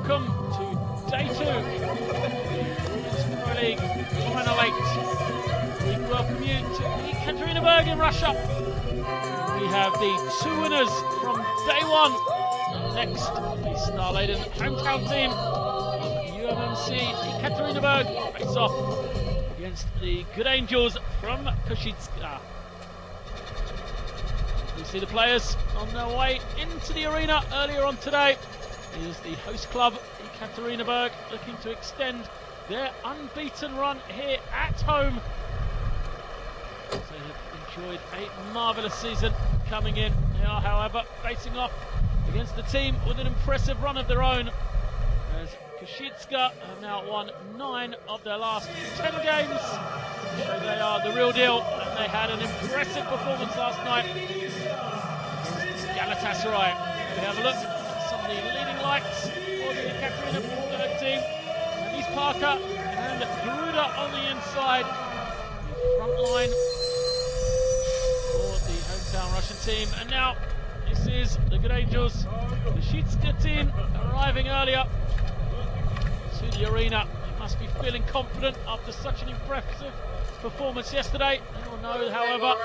welcome to day 2 of the Euroleague Final 8. We welcome you to Ekaterinburg in Russia. We have the 2 winners from day 1. Next, the star-laden hometown team of UMMC Ekaterinburg face off against the Good Angels from Koshice. We see the players on their way into the arena earlier on today. It is the host club, Ekaterinburg, looking to extend their unbeaten run here at home. They have enjoyed a marvellous season coming in. They are, however, facing off against the team with an impressive run of their own, as Koshice have now won 9 of their last 10 games. So they are the real deal, and they had an impressive performance last night against Galatasaray. We have a look at some of the leading lights for the Ekaterinburg team. He's Parker and Gruda on the inside. The front line for the hometown Russian team. And now this is the Good Angels, the Koshice team, arriving earlier to the arena. They must be feeling confident after such an impressive performance yesterday. They will know, however,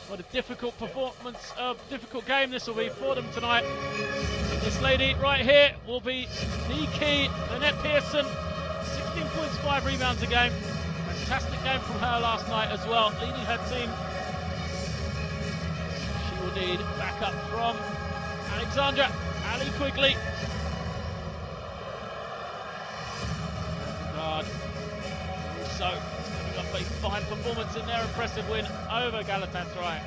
what a difficult performance, difficult game this will be for them tonight. This lady right here will be the key, Lynette Pearson, 16 points, 5 rebounds a game. Fantastic game from her last night as well, leading her team. She will need backup from Alexandra Ali Quigley. Guard also coming up a fine performance in their impressive win over Galatasaray.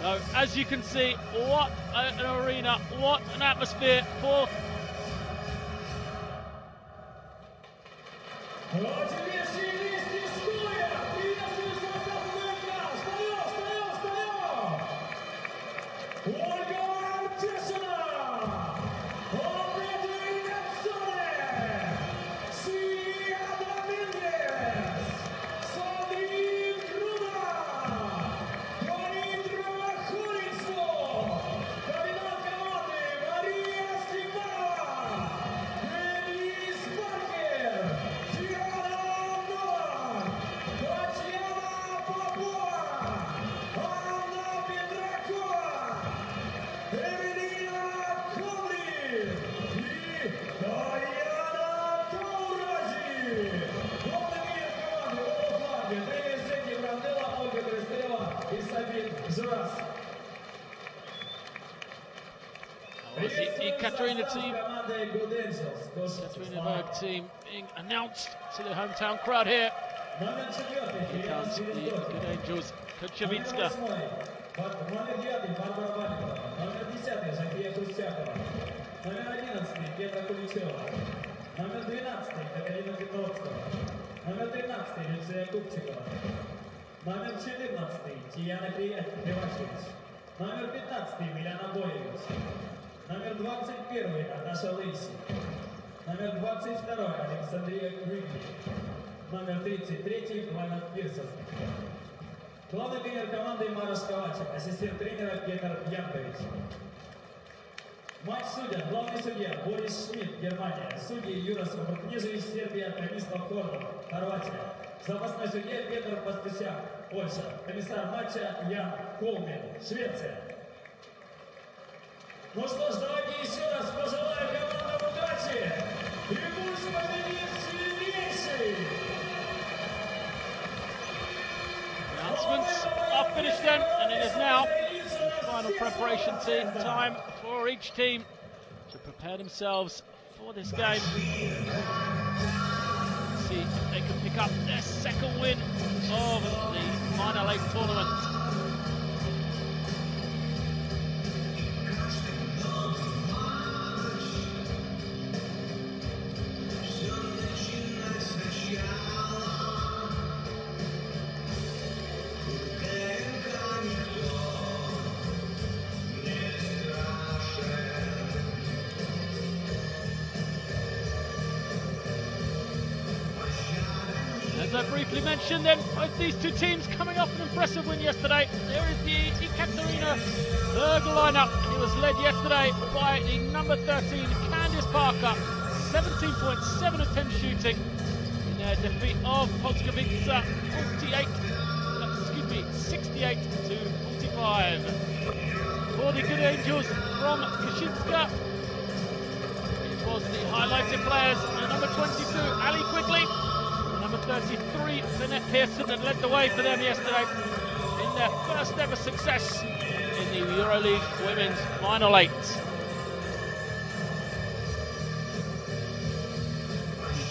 So as you can see, what an arena, what an atmosphere for the Ekaterinburg team being announced to the hometown crowd here. Here comes the Good Angels, Koshice. Номер 15 Миляна Боевич. Номер 21 Наташа Лейси. Номер 22 Александрия Григли. Номер 33 Лайнат Пирсон. Главный тренер команды Мараш Ковачек. Ассистент тренера Петр Янкович. Матч судья. Главный судья Борис Шмидт, Германия. Судьи Юрас Книжевич, Сербия. Томислав Хорват, Хорватия. Запасной судья Петр Пастусяк, Польша. Комиссар матча Ян Колмин, Швеция. Ну что ж, давайте еще раз пожелаем командам удачи. И пусть победит сильнейший. Announcements are finished then, and it is now the final preparation time for each team to prepare themselves for this game. See if they can pick up their second win of the Final 8 tournament. As I briefly mentioned, then both these two teams coming off an impressive win yesterday. There is the Ekaterinburg lineup, and it was led yesterday by the number 13 Candice Parker, 17 points, 7 of 10 shooting in their defeat of Koscice, 68 to 45. For the Good Angels from Koshice, it was the highlighted players, number 22, Ali Quigley, number 33, Lynette Pearson, that led the way for them yesterday in their first ever success in the Euroleague Women's Final 8.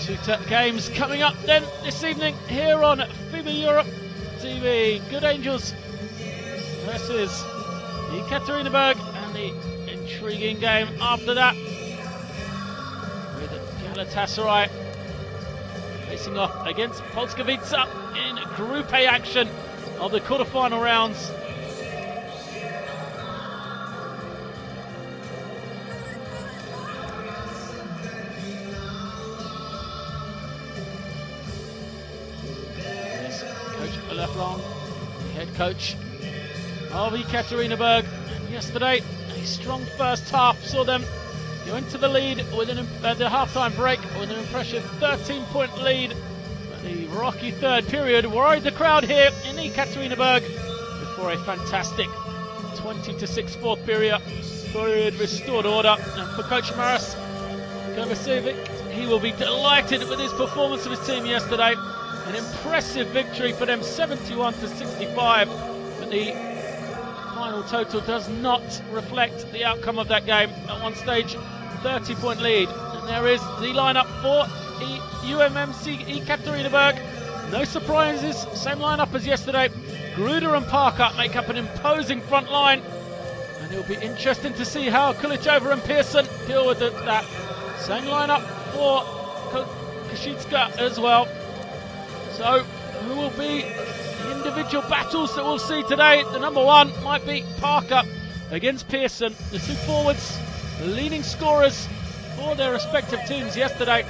The two games coming up then this evening here on FIBA Europe TV. Good Angels versus Ekaterinburg, and the intriguing game after that with Galatasaray facing off against Koscice in Group A action of the quarterfinal rounds. There's Coach Leflon, the head coach of Ekaterinburg. Yesterday, a strong first half saw them go into the lead at the halftime break with an impressive 13-point lead. But the rocky third period worried the crowd here in Ekaterinburg before a fantastic 20-6 fourth period restored order. And for Coach Maris Kovacevic, he will be delighted with his performance of his team yesterday. An impressive victory for them, 71 to 65. But the final total does not reflect the outcome of that game. At one stage, 30-point lead. And there is the lineup for UMMC Ekaterinburg. No surprises, same lineup as yesterday. Gruder and Parker make up an imposing front line. And it'll be interesting to see how Kulichova and Pearson deal with that. Same lineup for Koshice as well. So, who will be the individual battles that we'll see today? The number one might be Parker against Pearson. The two forwards, the leading scorers for their respective teams yesterday.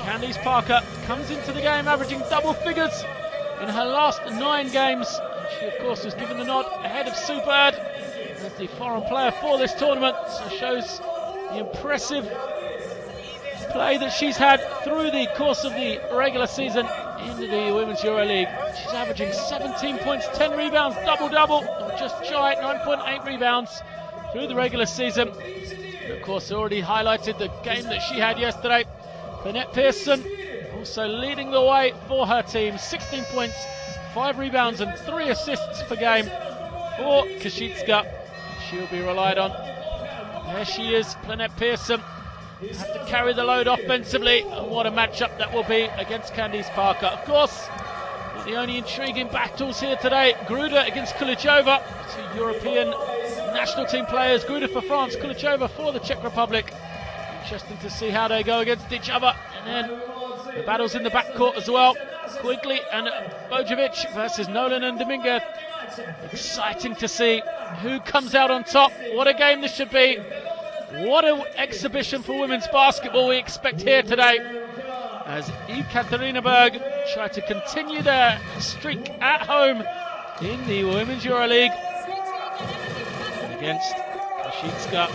Candice Parker comes into the game averaging double figures in her last 9 games. She, of course, was given the nod ahead of Superd as the foreign player for this tournament. So shows the impressive play that she's had through the course of the regular season into the Women's EuroLeague. She's averaging 17 points, 10 rebounds, double-double, just shy at 9.8 rebounds through the regular season. And of course, already highlighted the game that she had yesterday. Lynette Pearson also leading the way for her team, 16 points, 5 rebounds and 3 assists per game for Koshice. She'll be relied on. There she is, Lynette Pearson. Have to carry the load offensively, and what a matchup that will be against Candice Parker. Of course, not the only intriguing battles here today. Gruder against Kulichova, two European national team players. Gruder for France, Kulichova for the Czech Republic. Interesting to see how they go against each other. And then the battles in the backcourt as well. Quigley and Bojovic versus Nolan and Dominguez. Exciting to see who comes out on top. What a game this should be. What an exhibition for women's basketball we expect here today, as Ekaterinburg try to continue their streak at home in the Women's EuroLeague against Koshice.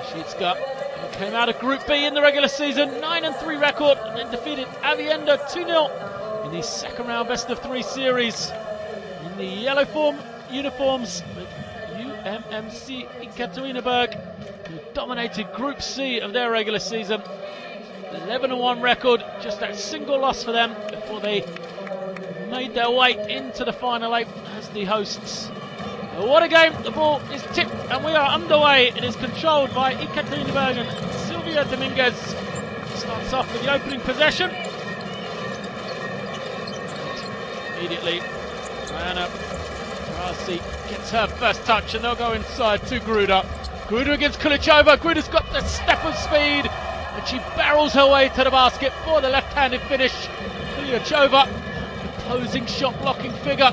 Koshice, who came out of Group B in the regular season, 9-3 record, and then defeated Avienda 2-0 in the second round best of 3 series. In the yellow uniforms with UMMC Ekaterinburg, who dominated Group C of their regular season. 11-1 record, just that single loss for them before they made their way into the final 8 as the hosts. What a game. The ball is tipped and we are underway. It is controlled by Ekaterinburg and Silvia Dominguez. Starts off with the opening possession. Immediately, Diana Rasi gets her first touch and they'll go inside to Gruder. Gruder against Kulichova. Gruder's got the step of speed and she barrels her way to the basket for the left-handed finish. Kulichova, opposing shot blocking figure.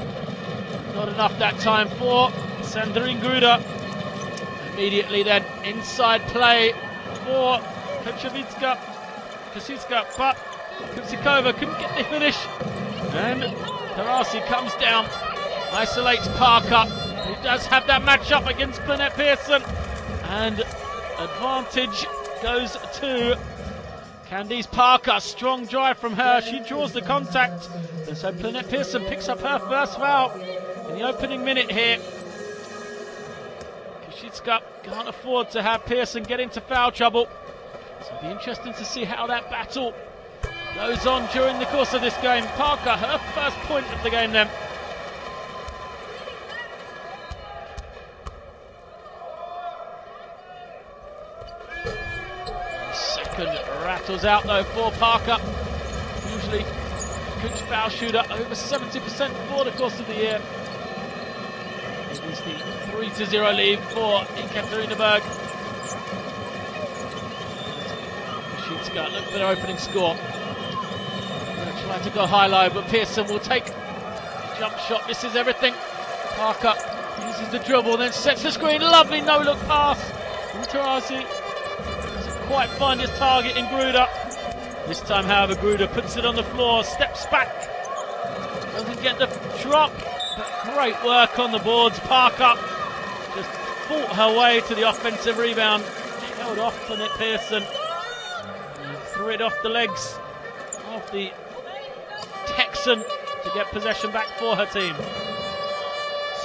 Not enough that time for Sandrine Gruder. Immediately then, inside play for Koshice, but Kosicova couldn't get the finish. And Tarasi comes down, isolates Parker, who does have that matchup against Lynette Pearson, and advantage goes to Candice Parker. Strong drive from her. She draws the contact, and so Lynette Pearson picks up her first foul in the opening minute here. Koshice can't afford to have Pearson get into foul trouble, so it'll be interesting to see how that battle goes on during the course of this game. Parker, her first point of the game then. Second rattles out though for Parker. Usually good foul shooter, over 70% for the course of the year. It is the 3-0 lead for Ekaterinburg. Koshice look for their opening score. Gonna try to go high-low, but Pearson will take a jump shot, misses everything. Parker uses the dribble, then sets the screen. Lovely no-look pass from Tarasi. Doesn't quite find his target in Gruda. This time, however, Gruda puts it on the floor, steps back, doesn't get the drop, but great work on the boards. Parker just fought her way to the offensive rebound, held off Lynette Pearson, and threw it off the legs of the Texan to get possession back for her team.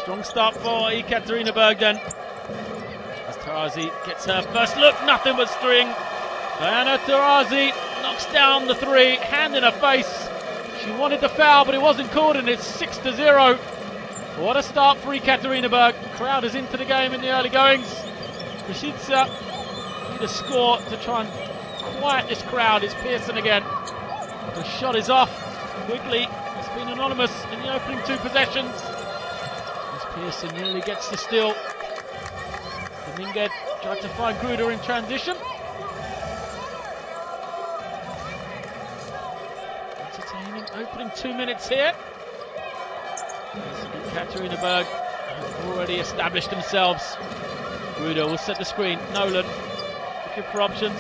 Strong start for Ekaterinburg then, as Tarasi gets her first look, nothing but string. Diana Tarasi knocks down the three, hand in her face. She wanted the foul, but it wasn't called, and it's 6-0. What a start for Ekaterinburg. Crowd is into the game in the early goings. Koshice need a score to try and quiet this crowd. It's Pearson again. The shot is off. Quigley has been anonymous in the opening two possessions, as Pearson nearly gets the steal. Dominguez tried to find Gruda in transition. Entertaining opening 2 minutes here. Ekaterinburg have already established themselves. Gruda will set the screen. Nolan looking for options.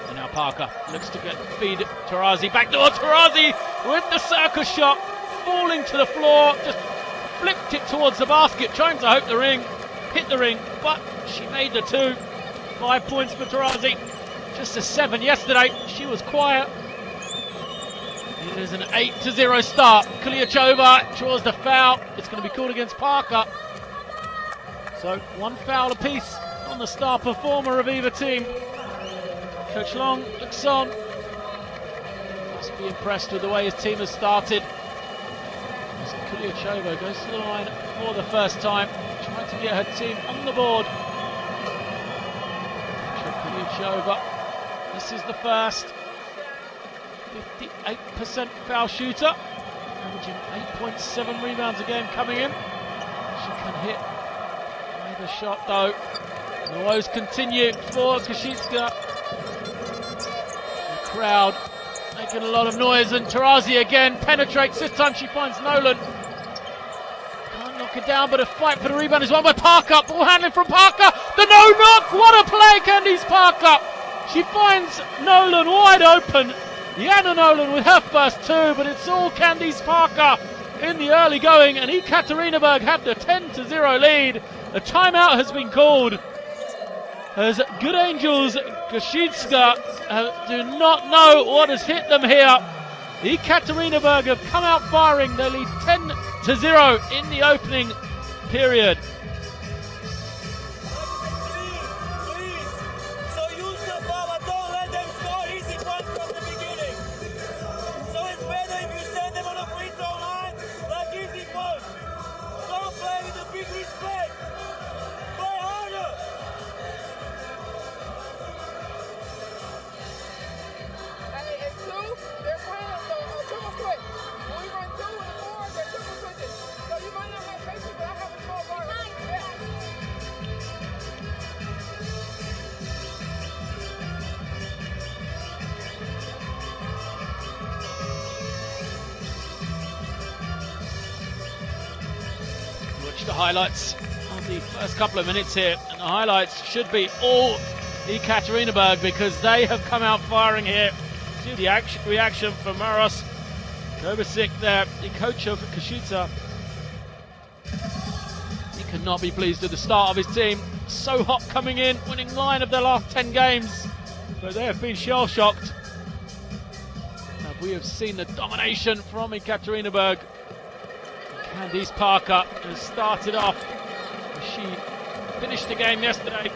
And now Parker looks to feed Tarasi. Backdoor Tarasi with the circus shot. Falling to the floor. Just flipped it towards the basket. Trying to hope the ring. Hit the ring. But she made the two. 5 points for Tarasi. Just a 7 yesterday. She was quiet. It is an 8-0 start. Kuliachova draws the foul. It's going to be called against Parker. So one foul apiece on the star performer of either team. Coach Long looks on. Must be impressed with the way his team has started. As Kuliachova goes to the line for the first time, trying to get her team on the board. Kuliachova, this is the first. 58% foul shooter, averaging 8.7 rebounds a game coming in. She can hit either shot though. And the woes continue for Koshice. The crowd making a lot of noise, and Tarasi again penetrates. This time she finds Nolan. Can't knock it down, but a fight for the rebound is won by Parker. Ball handling from Parker. The no-knock. What a play, Candice Parker. She finds Nolan wide open. Yana Nolan with her first two, but it's all Candice Parker in the early going, and Ekaterinburg have the 10-0 lead. A timeout has been called, as Good Angels Koshice do not know what has hit them here. Ekaterinburg have come out firing. They lead 10-0 in the opening period. The highlights of the first couple of minutes here, and the highlights should be all Ekaterinburg, because they have come out firing here. See the reaction from Maros Kovacic there, the coach of Koshice. He could not be pleased with the start of his team. So hot coming in, winning 9 of their last 10 games. But they have been shell-shocked. We have seen the domination from Ekaterinburg. Candice Parker has started off. She finished the game yesterday.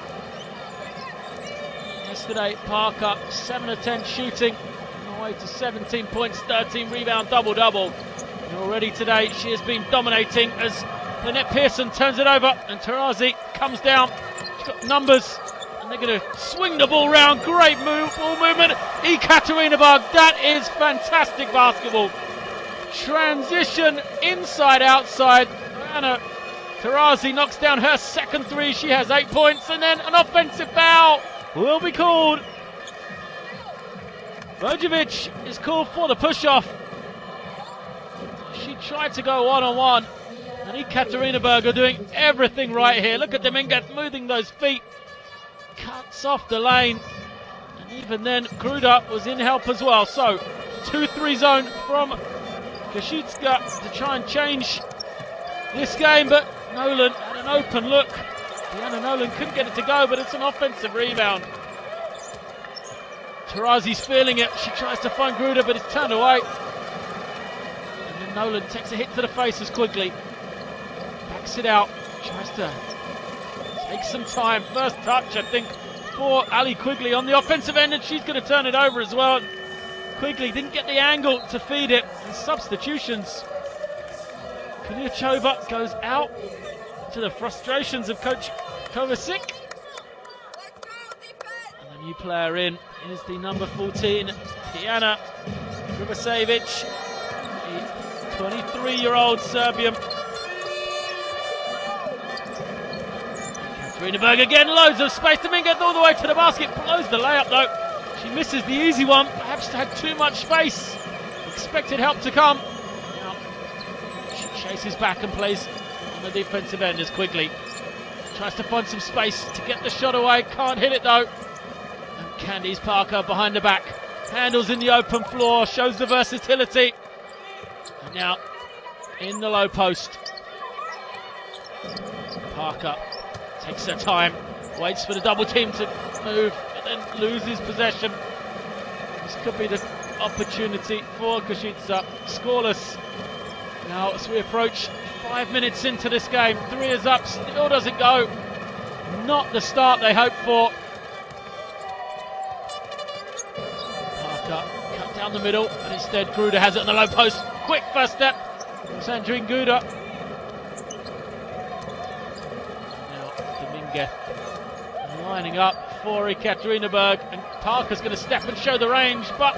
Parker 7 of 10 shooting, on the way to 17 points, 13 rebound, double-double. And already today she has been dominating as Lynette Pearson turns it over and Tarazi comes down. She's got numbers and they're going to swing the ball round. Great ball movement. Ekaterinburg, that is fantastic basketball. Transition inside outside. Anna Tarazi knocks down her second three. She has 8 points, and then an offensive foul will be called. Bojovic is called for the push-off. She tried to go one-on-one, and Ekaterinburg are doing everything right here. Look at Dominguez moving those feet. Cuts off the lane, and even then Gruda was in help as well. So 2-3 zone from Koshice to try and change this game, but Nolan had an open look. Deanna Nolan couldn't get it to go, but it's an offensive rebound. Tarazi's feeling it. She tries to find Gruda, but it's turned away. And then Nolan takes a hit to the face as Quigley backs it out. Tries to take some time. First touch, I think, for Ali Quigley on the offensive end, and she's going to turn it over as well. Quigley didn't get the angle to feed it. And substitutions. Kuliachova goes out to the frustrations of Coach Kovacic. And the new player in is the number 14, Tijana Grubasevic, the 23-year-old Serbian. Ekaterinburg again, loads of space. Dominguez all the way to the basket, blows the layup though. She misses the easy one, perhaps had too much space. Expected help to come. Now she chases back and plays on the defensive end as Quigley tries to find some space to get the shot away. Can't hit it though. And Candice Parker behind the back. Handles in the open floor, shows the versatility. And now in the low post. Parker takes her time, waits for the double team to move, but then loses possession. This could be the opportunity for Koshice. Scoreless now as we approach 5 minutes into this game. 3 is up, still doesn't go. Not the start they hoped for. Parker cut down the middle, but instead Gruda has it on the low post. Quick first step from Sandrine Gruda. Now Dominguez lining up for Ekaterinburg, and Parker's going to step and show the range, but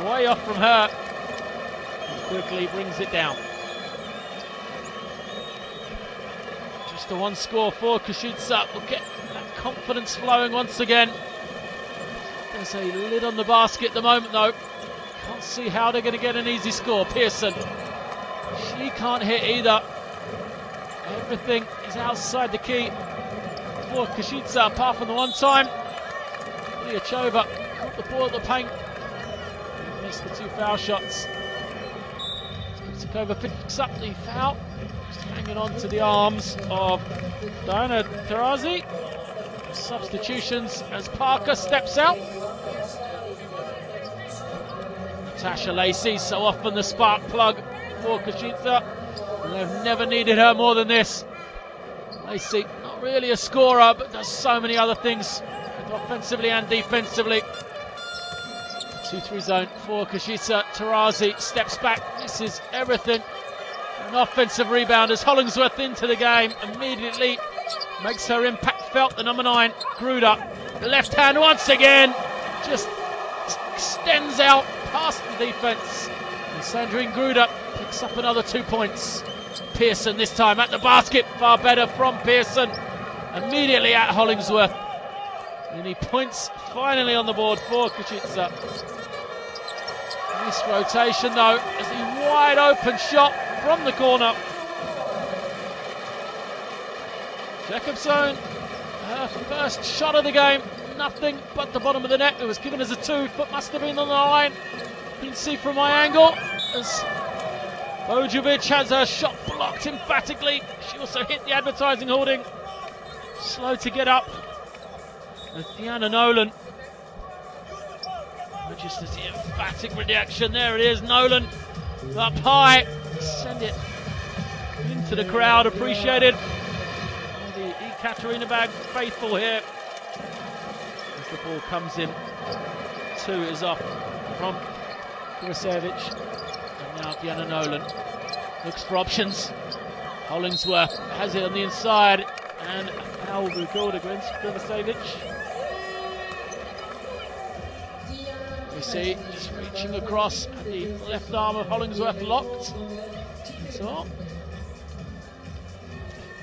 way off from her. And quickly brings it down. Just the one score for Koshice. Will get that confidence flowing once again. There's a lid on the basket at the moment though. Can't see how they're going to get an easy score. Pearson, she can't hit either. Everything is outside the key for Koshice, apart from the one time. Kuliachova caught the ball at the paint. Missed the 2 foul shots. Kuliachova picks up the foul. Just hanging on to the arms of Diana Tarazi. Substitutions as Parker steps out. Natasha Lacey, so often the spark plug for Koshice. They've never needed her more than this. Lacey, not really a scorer, but does so many other things, offensively and defensively. 2-3 zone for Koshice. Tarazi steps back, misses everything. An offensive rebound as Hollingsworth into the game immediately makes her impact felt. The number 9, Gruda, left hand once again, just extends out past the defense. And Sandrine Gruda picks up another 2 points. Pearson this time at the basket, far better from Pearson. Immediately at Hollingsworth. And he points finally on the board for Koshice. Nice rotation though, as a wide open shot from the corner. Jacobson, her first shot of the game, nothing but the bottom of the net. It was given as a 2. Foot must have been on the line. Couldn't see from my angle as Bojovic has her shot blocked emphatically. She also hit the advertising hoarding. Slow to get up. With Diana Nolan. Just as the emphatic reaction. There it is. Nolan up high. Send it into the crowd. Appreciated. The Ekaterinburg faithful here. As the ball comes in. 2 is off from Kurasevic. And now Diana Nolan looks for options. Hollingsworth has it on the inside. And foul will be called against Kurasevic. We see just reaching across at the left arm of Hollingsworth locked. So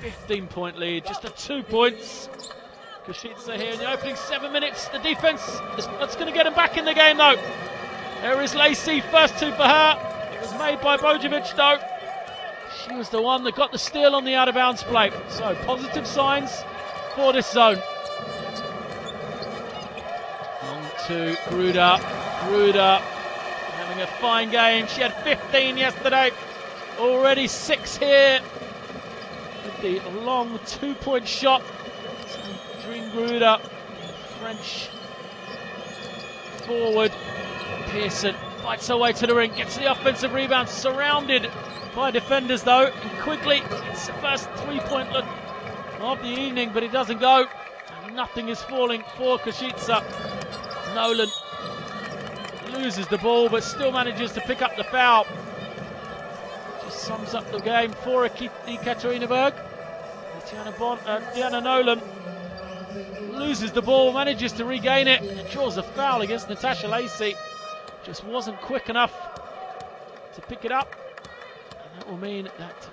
15-point lead, just a 2 points. Koshice here in the opening 7 minutes. The defense that's going to get him back in the game though. There is Lacey, first 2 for her. It was made by Bojovic though. She was the one that got the steal on the out of bounds play. So positive signs for this zone. On to Gruda. Gruda having a fine game. She had 15 yesterday. Already 6 here. With the long 2-point shot. Dream Gruda, French forward. Pearson fights her way to the ring. Gets the offensive rebound. Surrounded by defenders though. And quickly, it's the first 3-point look of the evening, but it doesn't go. And nothing is falling for Koshice. Nolan loses the ball, but still manages to pick up the foul. Just sums up the game for Ekaterinburg. Diana Nolan loses the ball, manages to regain it, and draws a foul against Natasha Lacey. Just wasn't quick enough to pick it up. And that will mean that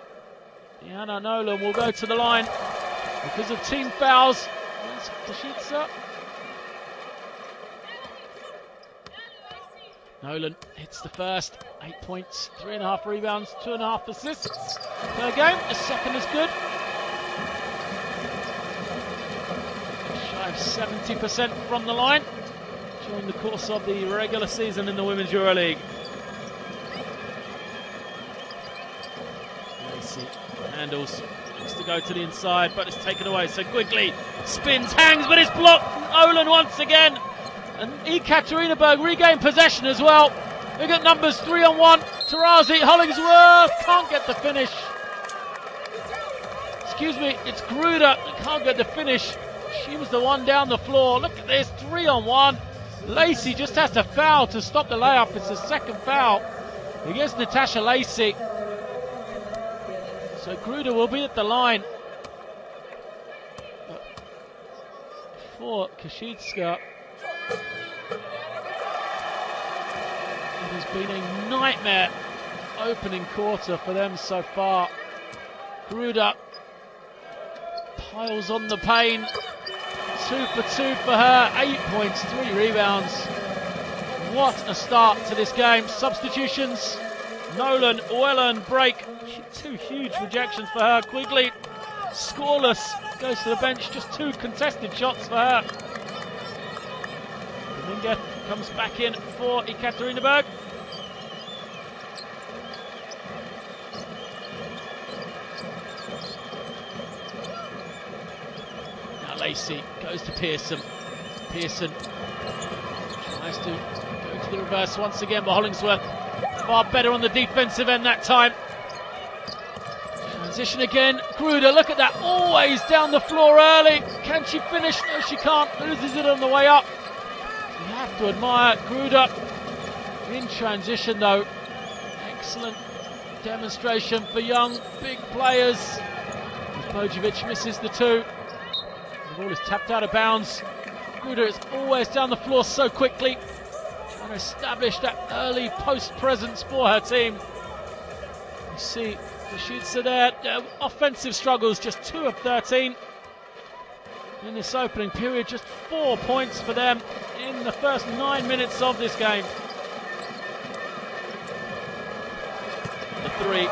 Diana Nolan will go to the line because of team fouls. Koshice. Nolan hits the first, 8 points, 3.5 rebounds, 2.5 assists per game. The second is good. Shy of 70% from the line during the course of the regular season in the Women's Euroleague. Lacey handles, looks to go to the inside, but it's taken away. So Quigley spins, hangs, but it's blocked. Nolan once again. And Ekaterinburg regain possession as well. We got numbers 3-on-1. Tarazi, Hollingsworth can't get the finish. Excuse me, it's Gruda that can't get the finish. She was the one down the floor. Look at this, 3-on-1. Lacey just has to foul to stop the layup. It's the second foul against Natasha Lacey. So Gruda will be at the line. But for Koshice, it has been a nightmare opening quarter for them so far. Gruda piles on the pain. 2 for 2 for her. 8 points, 3 rebounds. What a start to this game. Substitutions. Nolan, well-earned break. 2 huge rejections for her. Quigley, scoreless, goes to the bench. Just 2 contested shots for her. Dominguez comes back in for Ekaterinburg. Now Lacey goes to Pearson. Pearson tries to go to the reverse once again, but Hollingsworth far better on the defensive end that time. Transition again. Gruda, look at that, always down the floor early. Can she finish? No, she can't. Loses it on the way up. You have to admire Gruda in transition though. Excellent demonstration for young, big players. As Bojovic misses the 2. The ball is tapped out of bounds. Gruda is always down the floor so quickly, trying to establish that early post presence for her team. You see Koshice there, offensive struggles, just 2 of 13. In this opening period, just 4 points for them in the first 9 minutes of this game. The 3.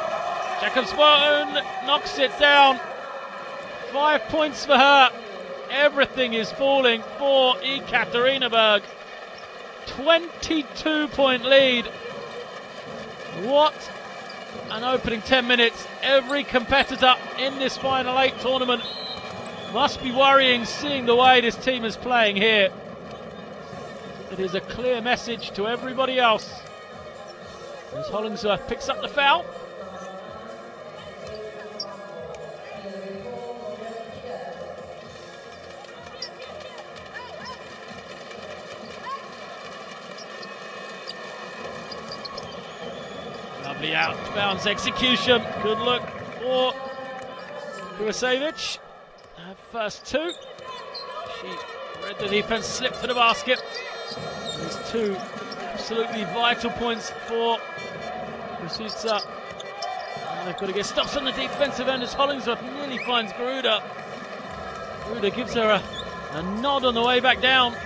Jacobsborn knocks it down. 5 points for her. Everything is falling for Ekaterinburg. 22-point lead. What an opening 10 minutes. Every competitor in this Final 8 tournament must be worrying, seeing the way this team is playing here. It is a clear message to everybody else. As Hollingsworth picks up the foul. Lovely out-of-bounds execution. Good look for Kurasevic. Her first two. She read the defense, slipped to the basket. These two absolutely vital points for Koshice. They've got to get stops on the defensive end as Hollingsworth nearly finds Garuda. Garuda gives her a nod on the way back down.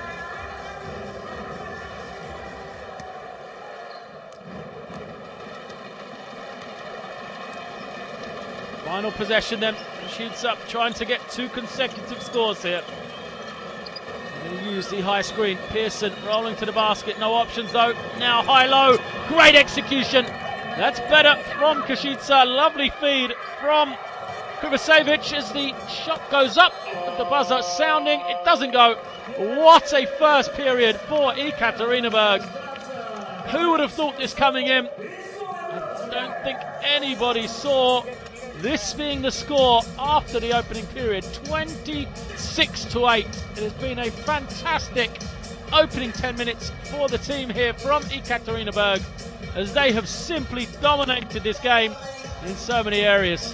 Final possession then. Shoots up, trying to get 2 consecutive scores here. They're going to use the high screen. Pearson rolling to the basket. No options though. Now high-low. Great execution. That's better from Koshice. Lovely feed from Kurasevic as the shot goes up. The buzzer sounding. It doesn't go. What a first period for Ekaterinburg. Who would have thought this coming in? I don't think anybody saw this being the score after the opening period. 26-8. It has been a fantastic opening 10 minutes for the team here from Ekaterinburg, as they have simply dominated this game in so many areas.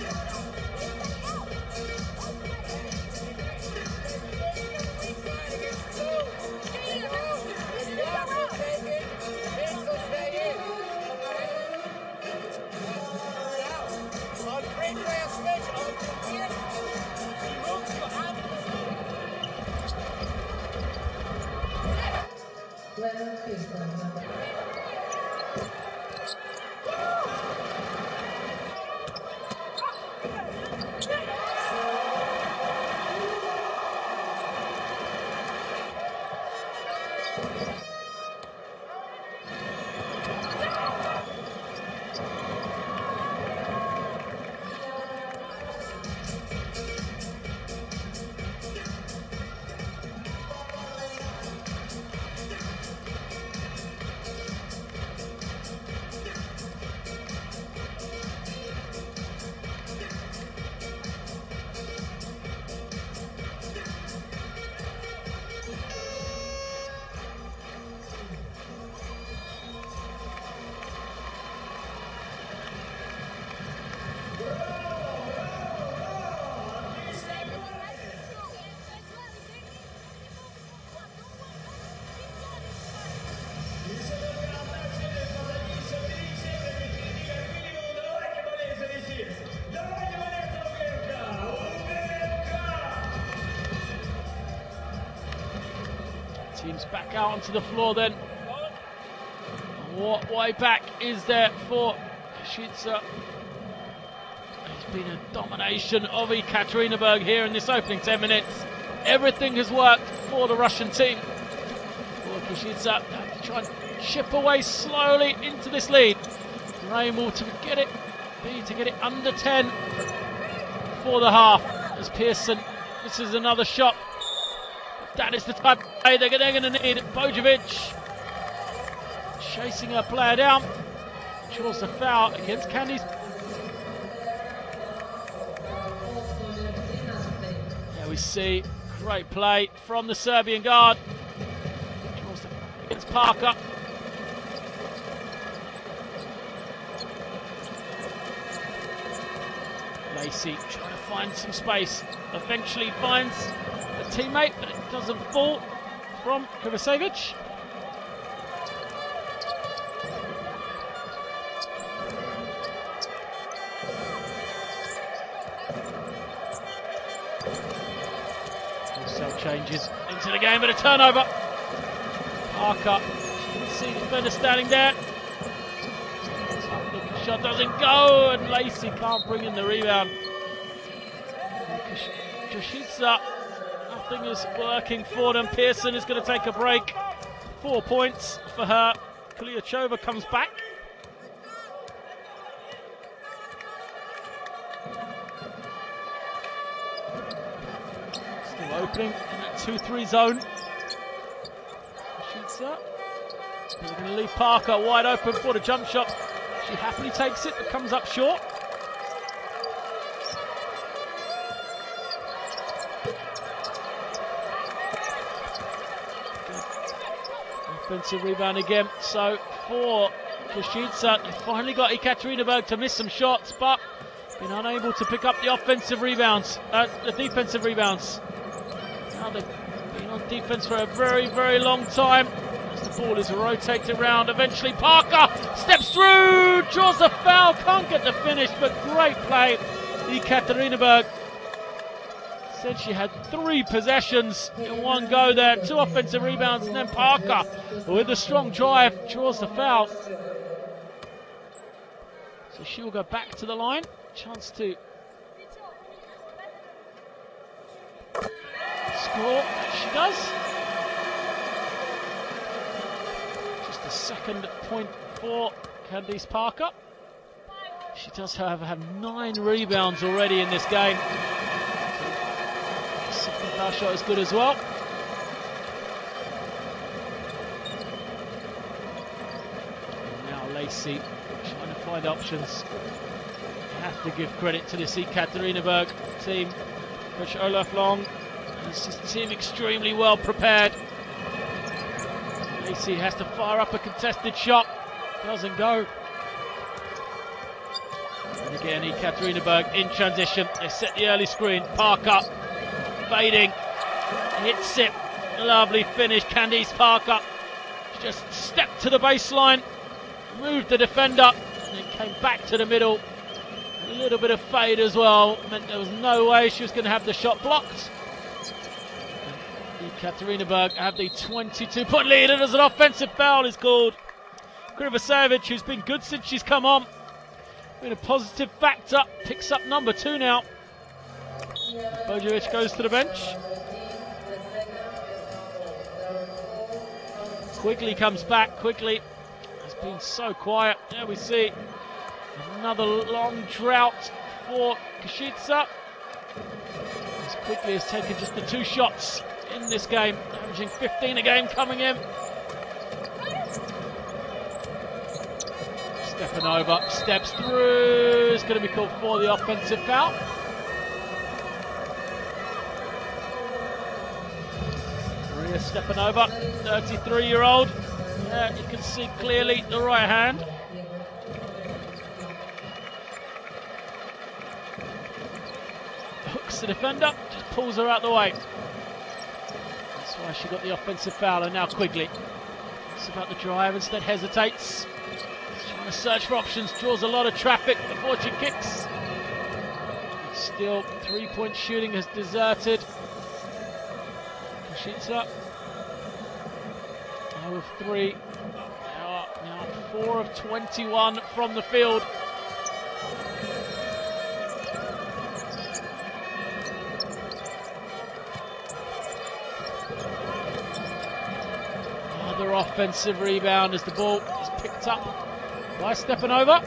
Teams back out onto the floor then. What way back is there for Koshice? It's been a domination of Ekaterinburg here in this opening 10 minutes. Everything has worked for the Russian team. For Koshice to try and chip away slowly into this lead. Rainwall to get it under 10 for the half. As Pearson, this is another shot. That is the type of play they're going to need. Bojovic chasing her player down. Draws the foul against Candice. There we see great play from the Serbian guard. Draws the against Parker. Lacey trying to find some space. Eventually finds a teammate, but it doesn't fall from Kurasevic. Cell changes into the game, but a turnover. Parker, she didn't see the defender standing there. The shot doesn't go, and Lacey can't bring in the rebound. Koshice nothing is working for them. Pearson is going to take a break. 4 points for her. Kuliachova comes back. Still opening in that 2-3 zone. Shoots up. They're going to leave Parker wide open for the jump shot. She happily takes it, but comes up short. Offensive rebound again. So for Koshice, they finally got Ekaterinburg to miss some shots, but been unable to pick up the offensive rebounds, the defensive rebounds. Now they've been on defense for a very, very long time. As the ball is rotated around, eventually Parker steps through, draws the foul, can't get the finish, but great play. Ekaterinburg said she had 3 possessions in one go there, 2 offensive rebounds, and then Parker, with a strong drive, draws the foul. So she will go back to the line. Chance to score. She does. Just the second point for Candice Parker. She does, however, have 9 rebounds already in this game. Second foul shot is good as well. And now Lacey trying to find options. You have to give credit to this Ekaterinburg team. Coach Olaf Long has his team extremely well prepared. Lacey has to fire up a contested shot. Doesn't go. And again, Ekaterinburg in transition. They set the early screen. Parker fading, hits it, lovely finish. Candice Parker just stepped to the baseline, moved the defender, and then came back to the middle. A little bit of fade as well, meant there was no way she was going to have the shot blocked. Ekaterinburg have the 22-point lead, and as an offensive foul is called. Krivosavic, who's been good since she's come on, been a positive factor, picks up number 2 now. Bojovic goes to the bench. Quigley comes back. Quigley has been so quiet. There we see another long drought for Koshice. As Quigley has taken just the 2 shots in this game, averaging 15 a game coming in. Stepanova steps through. It's going to be called for the offensive foul. Stepanova, 33-year-old. Yeah, you can see clearly the right hand. Hooks the defender, just pulls her out the way. That's why she got the offensive foul. And now Quigley, it's about the drive, instead hesitates. She's trying to search for options, draws a lot of traffic before she kicks. Still, 3-point shooting has deserted. Koshice of 3, now 4 of 21 from the field. Another offensive rebound as the ball is picked up by Stepanova.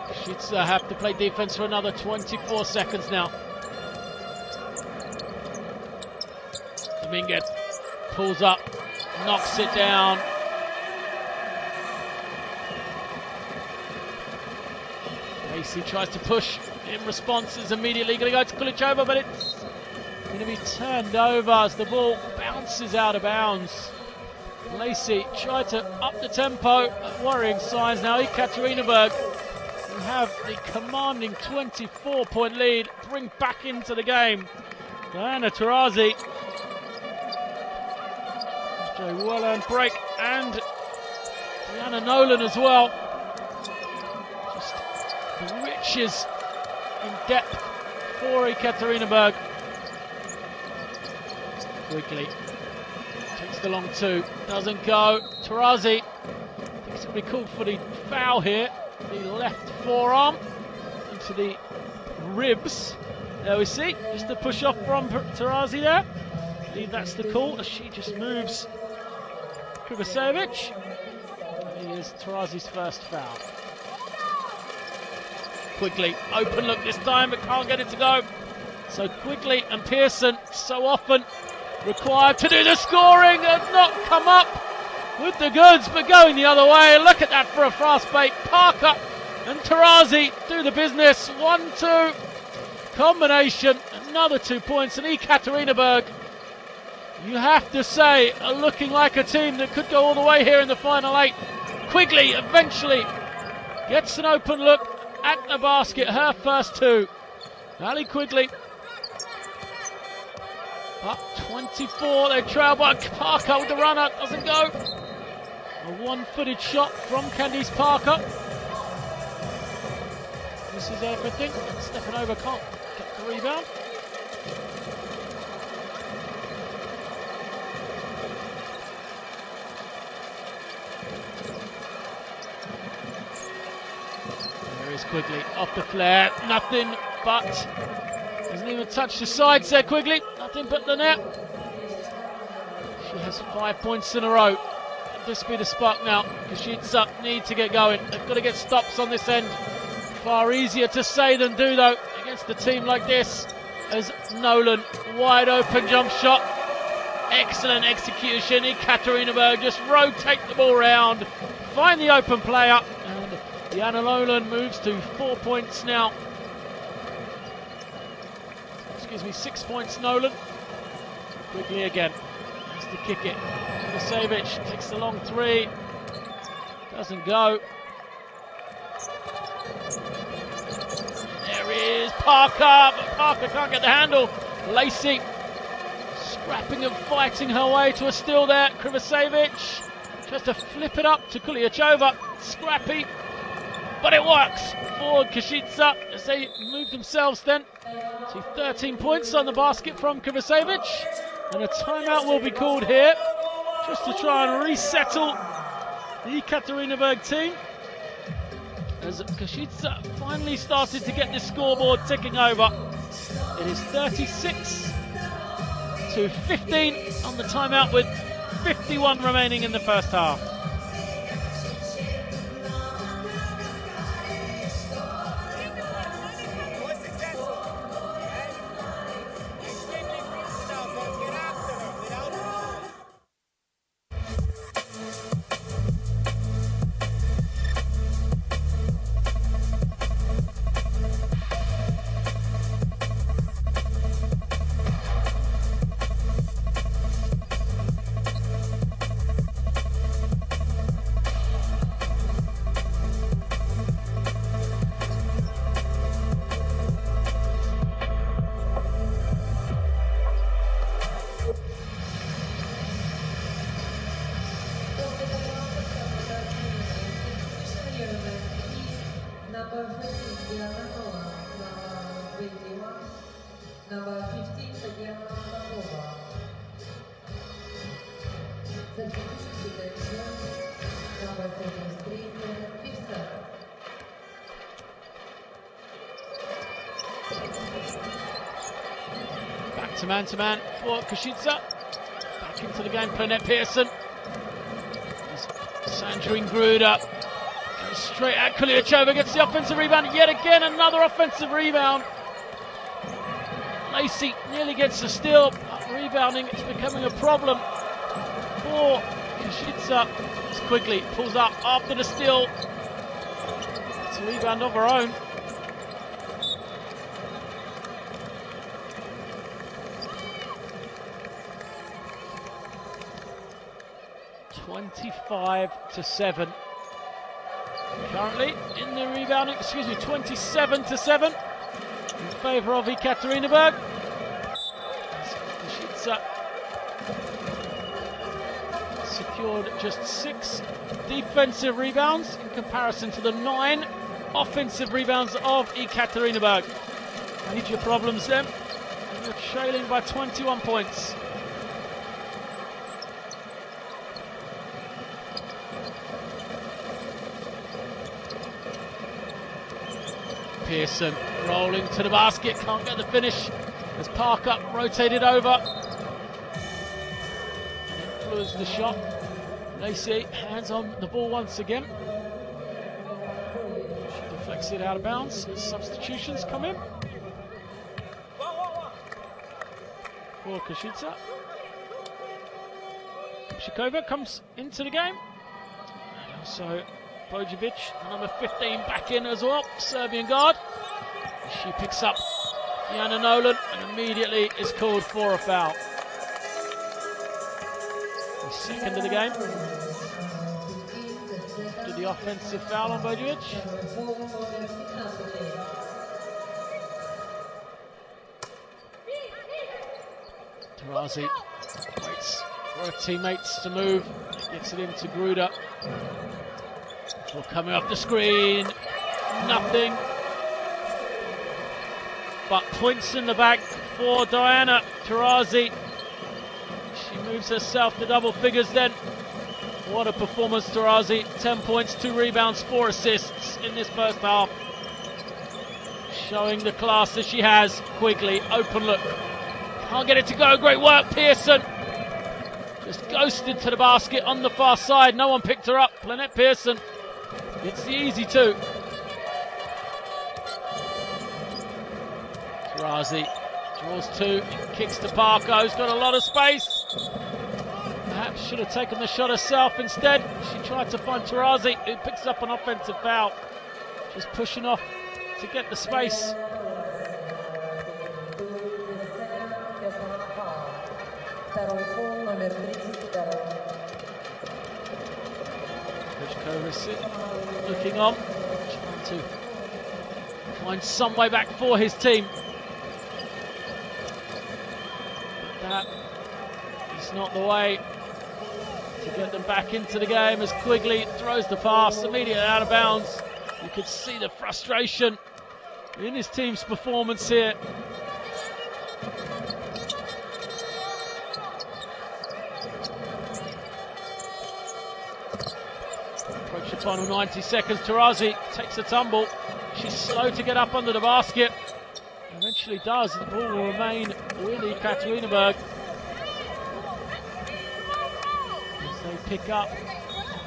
Koshice have to play defense for another 24 seconds now. Dominguez pulls up, knocks it down. Lacey tries to push in response, is immediately going to go to Kulichova, but it's going to be turned over as the ball bounces out of bounds. Lacey tried to up the tempo, worrying signs. Now Ekaterinburg, who have the commanding 24-point lead, bring back into the game Diana Taurasi. A well-earned break, and Deanna Nolan as well. Just the riches in depth for Ekaterinburg. Quigley takes the long 2, doesn't go. Taurasi, I think it's going to be called for the foul here. The left forearm into the ribs There we see, just a push off from Tarazi there. I believe that's the call as she just moves Krivosevic. It is Tarazi's first foul. Quigley, open look this time, but can't get it to go. So Quigley and Pearson so often required to do the scoring and not come up with the goods, but going the other way. Look at that for a fast break. Parker and Tarazi do the business. 1-2 combination, another 2 points, and Ekaterinburg, you have to say, are looking like a team that could go all the way here in the final 8. Quigley eventually gets an open look at the basket, her first 2. Ali Quigley up 24, they trail by Parker with the runner, doesn't go. A one-footed shot from Candice Parker. This is everything. Stepping over, can't get the rebound. There is Quigley off the flare, nothing but, doesn't even touch the sides there, Quigley, nothing but the net. She has 5 points in a row. Could this be the spark now? Koshice need to get going. They've got to get stops on this end. Far easier to say than do, though, against a team like this. As Nolan, wide open jump shot. Excellent execution. Ekaterinburg just rotate the ball round, find the open player, and Jana Nolan moves to 4 points now. Excuse me, 6 points, Nolan. Quickly again, has to kick it. Krivosevic takes the long 3, doesn't go. There is Parker, but Parker can't get the handle. Lacey scrapping and fighting her way to a steal there. Krivosevic tries to flip it up to Kuliachova. Scrappy, but it works for Koshice as they move themselves then to 13 points on the basket from Krivosevic. And a timeout will be called here just to try and resettle the Ekaterinburg team, as Koshice finally started to get this scoreboard ticking over. It is 36 to 15 on the timeout with 51 remaining in the first half. Back to man for Koshice. Back into the game, Planette Pearson. Sandrine Gruder goes straight at Kuliachova, gets the offensive rebound. Yet again, another offensive rebound. Lacey nearly gets the steal, but rebounding is becoming a problem for Koshice. As Quigley pulls up after the steal. It's a rebound of her own. (25-7). Currently in the rebounding, 27-7 in favour of Ekaterinburg. Koshice secured just 6 defensive rebounds in comparison to the 9 offensive rebounds of Ekaterinburg. Major problems then, and you're trailing by 21 points. Pearson rolling to the basket, can't get the finish as Parker rotated over. Influenced the shot. Lacey hands on the ball once again. She deflects it out of bounds. Substitutions come in. For Koshice. Shikova comes into the game. And also Bojovic, number 15, back in as well, Serbian guard. She picks up Diana Nolan and immediately is called for a foul. The second of the game. After the offensive foul on Bojovic. Tarazi waits for her teammates to move, gets it into Gruda. Ball coming off the screen, nothing but points in the back for Diana Taurasi. She moves herself to double figures then. What a performance, Taurasi. 10 points, 2 rebounds, 4 assists in this first half. Showing the class that she has. Quigley, open look. Can't get it to go. Great work, Pearson. Just ghosted to the basket on the far side. No one picked her up. Lynette Pearson. It's the easy two. Taurasi draws two, kicks to Parker, who's got a lot of space. Perhaps should have taken the shot herself instead. She tried to find Taurasi, who picks up an offensive foul. Just pushing off to get the space. Looking on, trying to find some way back for his team. But that is not the way to get them back into the game as Quigley throws the pass immediately out of bounds. You could see the frustration in his team's performance here. Approach the final 90 seconds. Taurasi takes a tumble. She's slow to get up under the basket. Eventually does. The ball will remain with Ekaterinburg as they pick up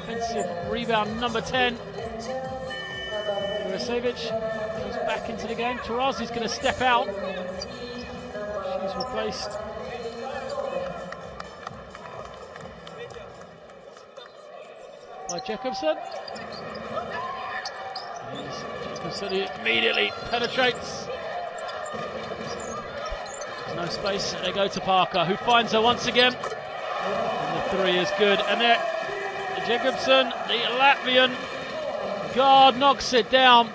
offensive rebound number 10. Jurasevic comes back into the game. Taurasi's going to step out. She's replaced by Jacobson. Jacobson immediately penetrates. There's no space. They go to Parker, who finds her once again. And the three is good. And there, Jacobson, the Latvian guard, knocks it down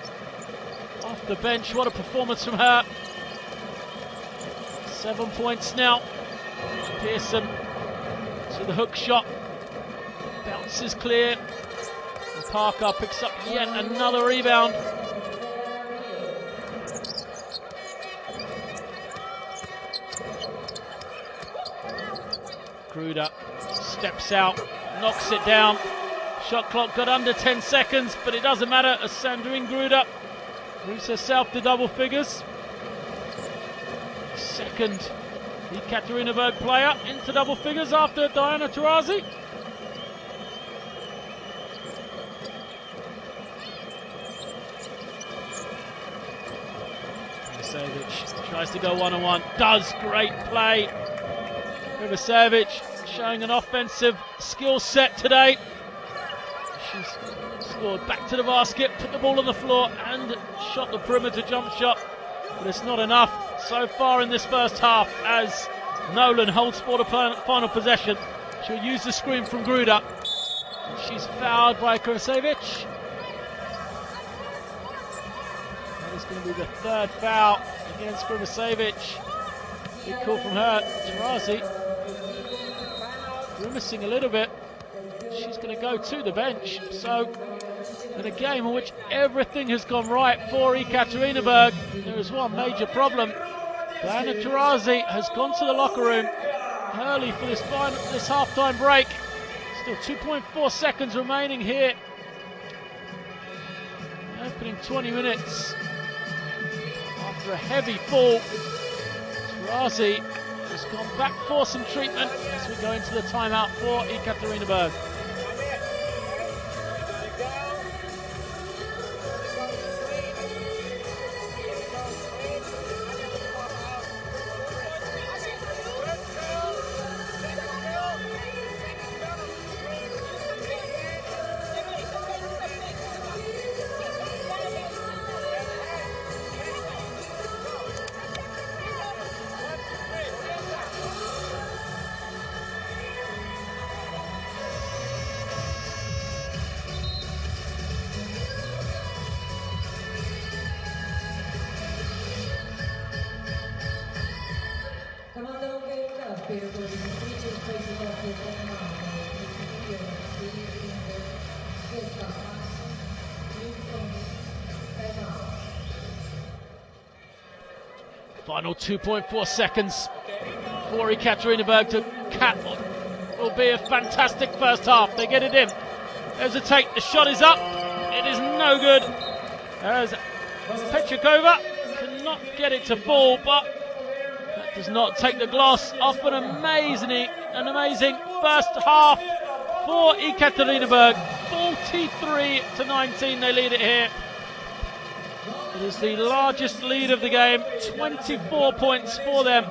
off the bench. What a performance from her. 7 points now. Pearson to the hook shot. Bounces clear. And Parker picks up yet another rebound. Gruda steps out, knocks it down. Shot clock got under 10 seconds, but it doesn't matter as Sandrine Gruda moves herself to double figures. Second Ekaterinburg player into double figures after Diana Taurasi. Jurasevic tries to go one-on-one, does. Great play. Jurasevic showing an offensive skill set today. She's scored back to the basket, put the ball on the floor and shot the perimeter jump shot. But it's not enough so far in this first half as Nolan holds for the final possession. She'll use the screen from Gruda. She's fouled by Jurasevic. That is going to be the third foul against Jurasevic. Big call from her. Taurasi grimacing a little bit. She's going to go to the bench. So in a game in which everything has gone right for Ekaterinburg, there is one major problem. Diana Taurasi has gone to the locker room early for this half-time break. Still 2.4 seconds remaining here. Opening 20 minutes after a heavy fall. Razi has gone back for some treatment as we go into the timeout for Ekaterinburg. Команда УГМК в первой половине встречи квалификации Final 2.4 seconds for Ekaterinburg to cap what will be a fantastic first half. They get it in. There's a take. The shot is up. It is no good. As Petrikova cannot get it to fall, but that does not take the gloss off an amazing first half for Ekaterinburg. 43-19, they lead it here. It is the largest lead of the game, 24 points for them,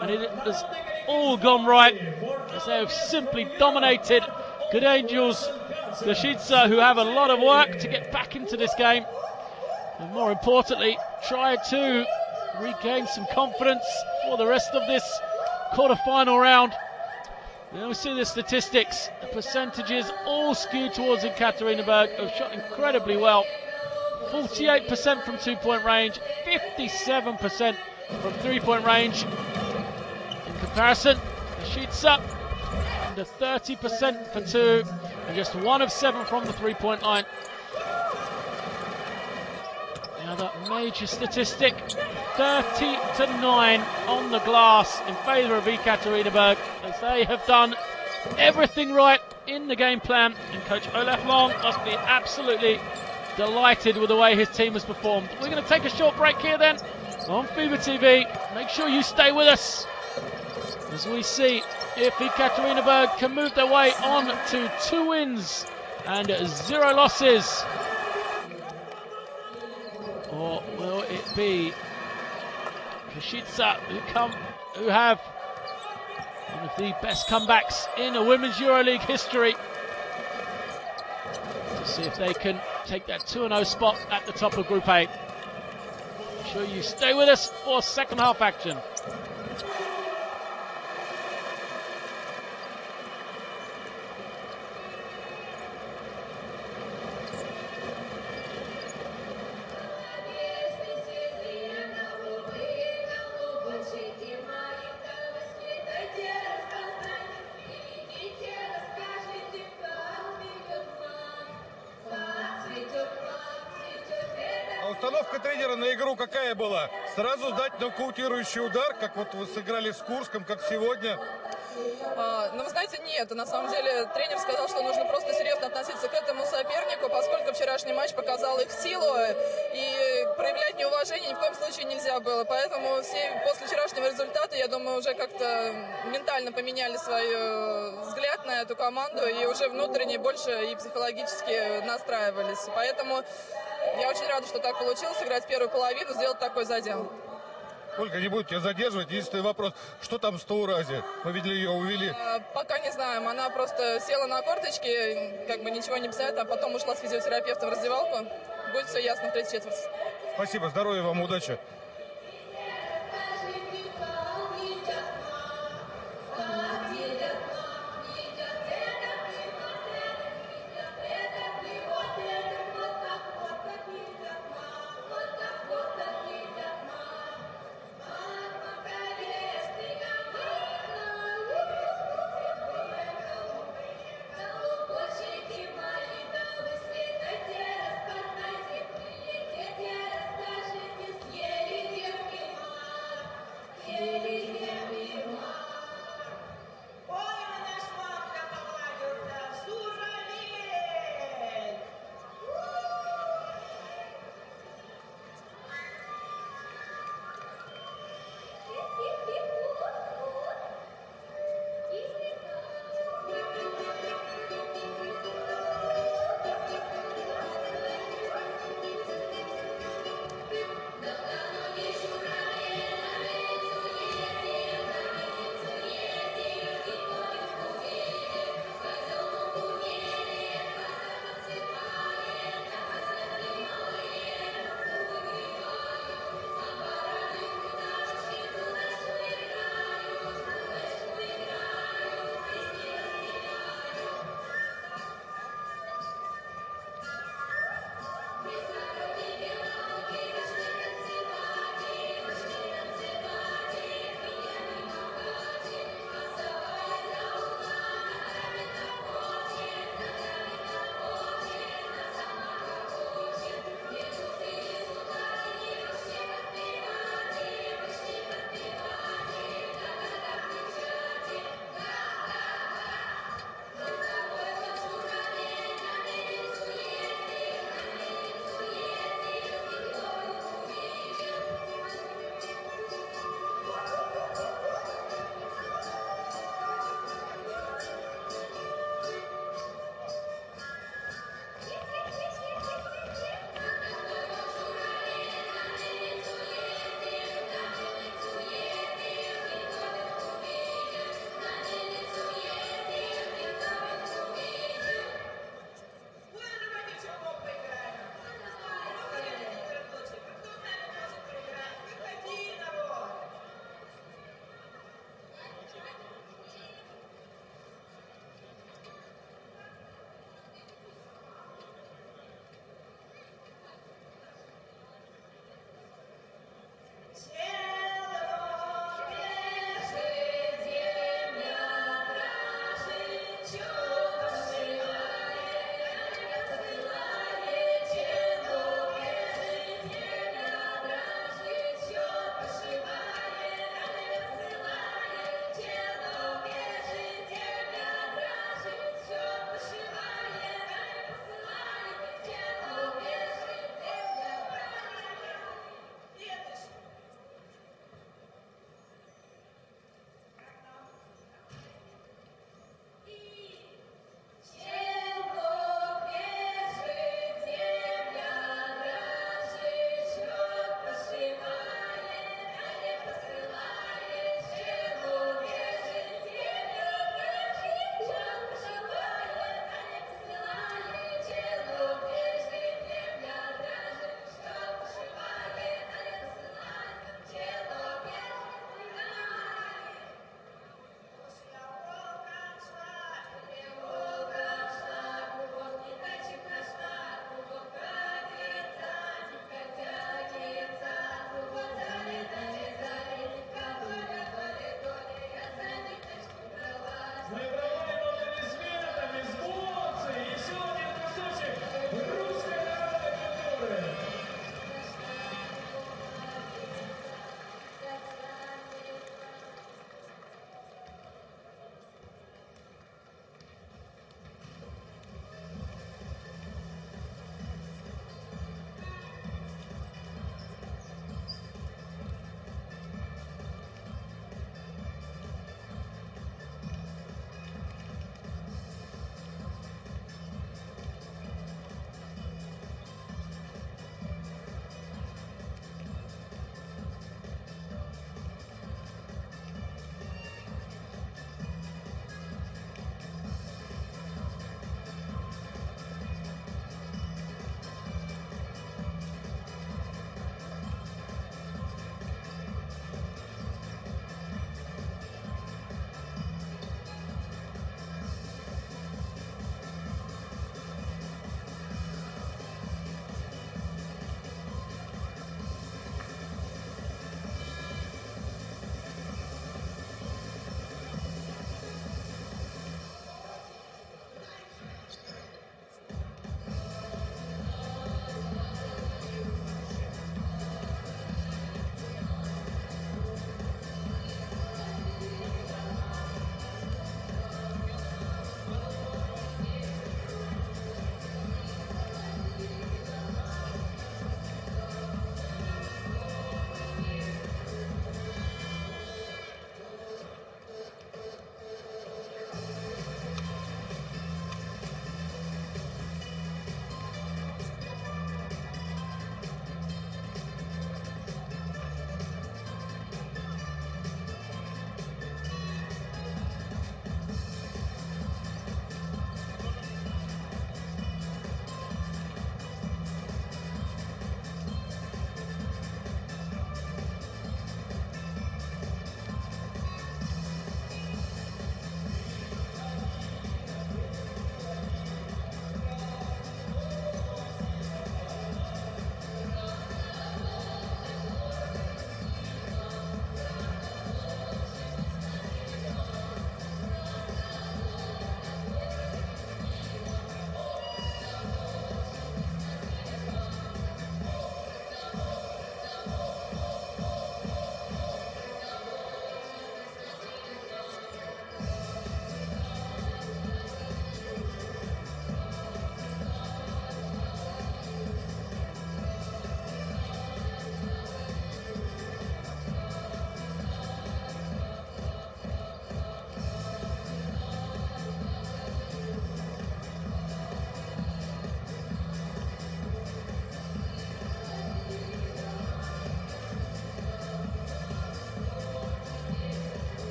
and it has all gone right as they have simply dominated Good Angels Koshice, who have a lot of work to get back into this game, and more importantly, try to regain some confidence for the rest of this quarter-final round. Now we see the statistics, the percentages all skewed towards Ekaterinburg, who have shot incredibly well. 48% from two-point range, 57% from three-point range. In comparison, Koshice under 30% for two, and just 1 of 7 from the three-point line. The other major statistic, 30-9 on the glass in favour of Ekaterinburg, as they have done everything right in the game plan, and Coach Olaf Long must be absolutely delighted with the way his team has performed. We're going to take a short break here then on FIBA TV. Make sure you stay with us as we see if Ekaterinburg can move their way on to 2 wins and 0 losses. Or will it be Koshice who have one of the best comebacks in a women's Euroleague history, to see if they can take that 2-0 spot at the top of Group A. Make sure you stay with us for second half action. Установка тренера на игру какая была? Сразу дать нокаутирующий удар, как вот вы сыграли с Курском, как сегодня? Ну, вы знаете, нет. На самом деле тренер сказал, что нужно просто серьезно относиться к этому сопернику, поскольку вчерашний матч показал их силу, и проявлять неуважение ни в коем случае нельзя было. Поэтому все после вчерашнего результата, я думаю, уже как-то ментально поменяли свой взгляд на эту команду и уже внутренне больше и психологически настраивались. Поэтому я очень рада, что так получилось, сыграть первую половину, сделать такой задел. Ольга, не буду тебя задерживать. Единственный вопрос, что там с Таурази? Мы видели, ее увели. Пока не знаем. Она просто села на корточки, как бы ничего не писает, а потом ушла с физиотерапевтом в раздевалку. Будет все ясно в третьей четверти. Спасибо, здоровья вам, удачи.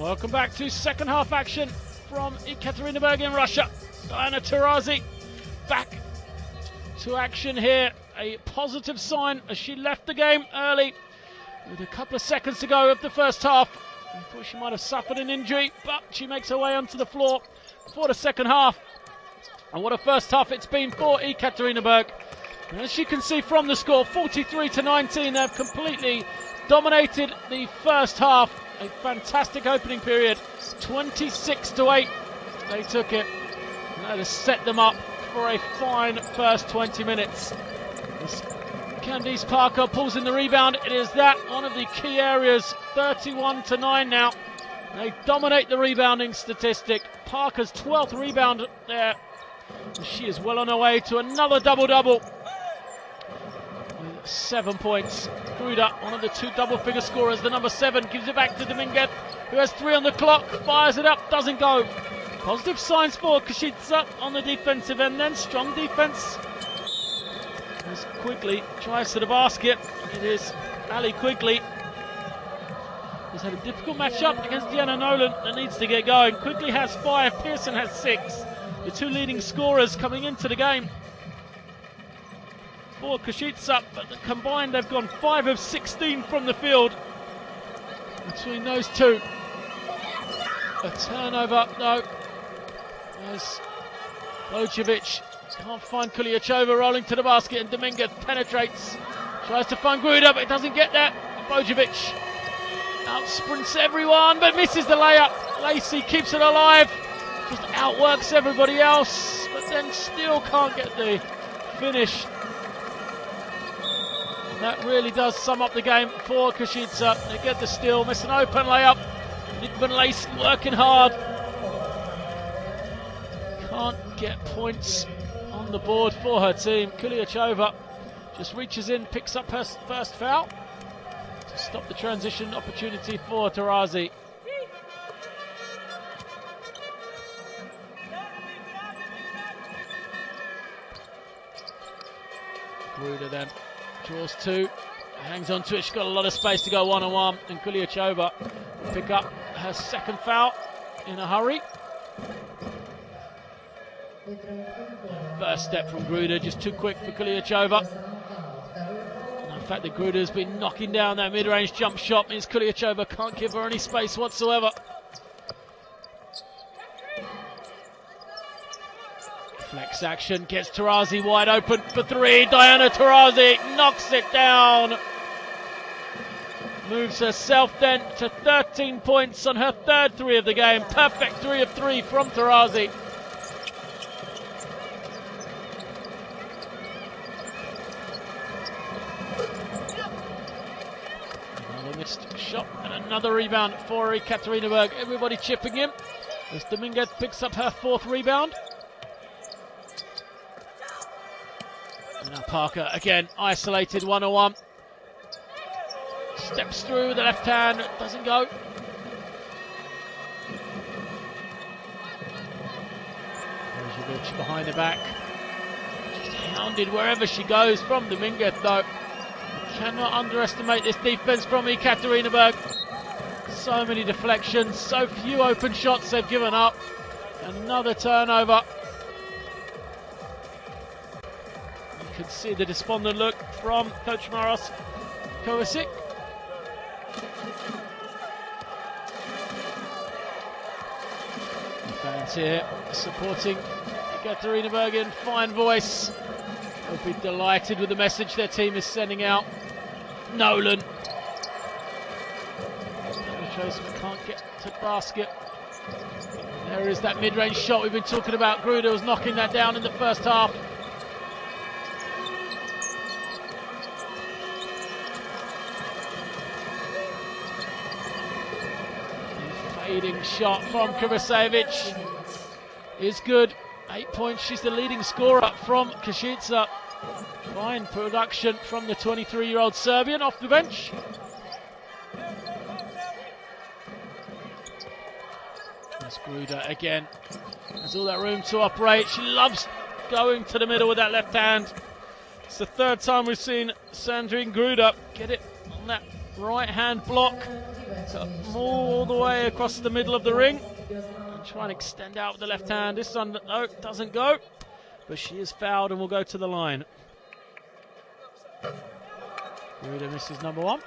Welcome back to second half action from Ekaterinburg in Russia. Diana Taurasi back to action here. A positive sign as she left the game early with a couple of seconds to go of the first half. I thought she might have suffered an injury, but she makes her way onto the floor for the second half. And what a first half it's been for Ekaterinburg. And as you can see from the score, 43-19, they've completely dominated the first half. A fantastic opening period, 26-8. They took it. And that has set them up for a fine first 20 minutes. As Candice Parker pulls in the rebound, it is that one of the key areas. 31-9 now. They dominate the rebounding statistic. Parker's 12th rebound there. She is well on her way to another double-double. 7 points. Gruda, one of the two double-figure scorers, the number 7, gives it back to Dominguez, who has 3 on the clock, fires it up, doesn't go. Positive signs for Koshice on the defensive end then, strong defense. As Quigley tries to the basket, it is Ali Quigley. He's had a difficult matchup against Deanna Nolan that needs to get going. Quigley has 5, Pearson has 6. The two leading scorers coming into the game for Koshice, but combined they've gone 5 of 16 from the field between those two. A turnover though, as Bojovic can't find Kuliachova, rolling to the basket, and Dominguez penetrates, tries to find Gruda, but it doesn't get there. Bojovic out sprints everyone, but misses the layup. Lacey keeps it alive, just outworks everybody else, but then still can't get the finish. That really does sum up the game for Koshice. They get the steal, miss an open layup. Nickman Lacey working hard. Can't get points on the board for her team. Kuliachova just reaches in, picks up her first foul to stop the transition opportunity for Taurasi. Gruda then draws 2, hangs on to it, she's got a lot of space to go one-on-one, and Kuliachova will pick up her second foul in a hurry. First step from Gruda, just too quick for Kuliachova. And the fact that Gruda has been knocking down that mid-range jump shot means Kuliachova can't give her any space whatsoever. Flex action, gets Taurasi wide open for 3. Diana Taurasi knocks it down. Moves herself then to 13 points on her third 3 of the game. Perfect 3 of 3 from Taurasi. Another missed shot and another rebound for Ekaterinburg. Everybody chipping in as Dominguez picks up her 4th rebound. Now Parker again isolated one-on-one. Steps through with the left hand, doesn't go. Bojovic behind the back. Just hounded wherever she goes from Dominguez though. You cannot underestimate this defense from Ekaterinburg. So many deflections, so few open shots they've given up. Another turnover. You can see the despondent look from Coach Maros Kovacic. The fans here supporting Ekaterinburg in fine voice. They'll be delighted with the message their team is sending out. Nolan. Can't get to the basket. There is that mid-range shot we've been talking about. Gruda was knocking that down in the first half. Fading shot from Kovacevic is good. 8 points. She's the leading scorer from Koshice. Fine production from the 23-year-old Serbian off the bench. There's Gruda again. Has all that room to operate. She loves going to the middle with that left hand. It's the 3rd time we've seen Sandrine Gruda get it on that right hand block. All the way across the middle of the ring. And try and extend out with the left hand. This one, no, doesn't go. But she is fouled and will go to the line. Gruda misses number one.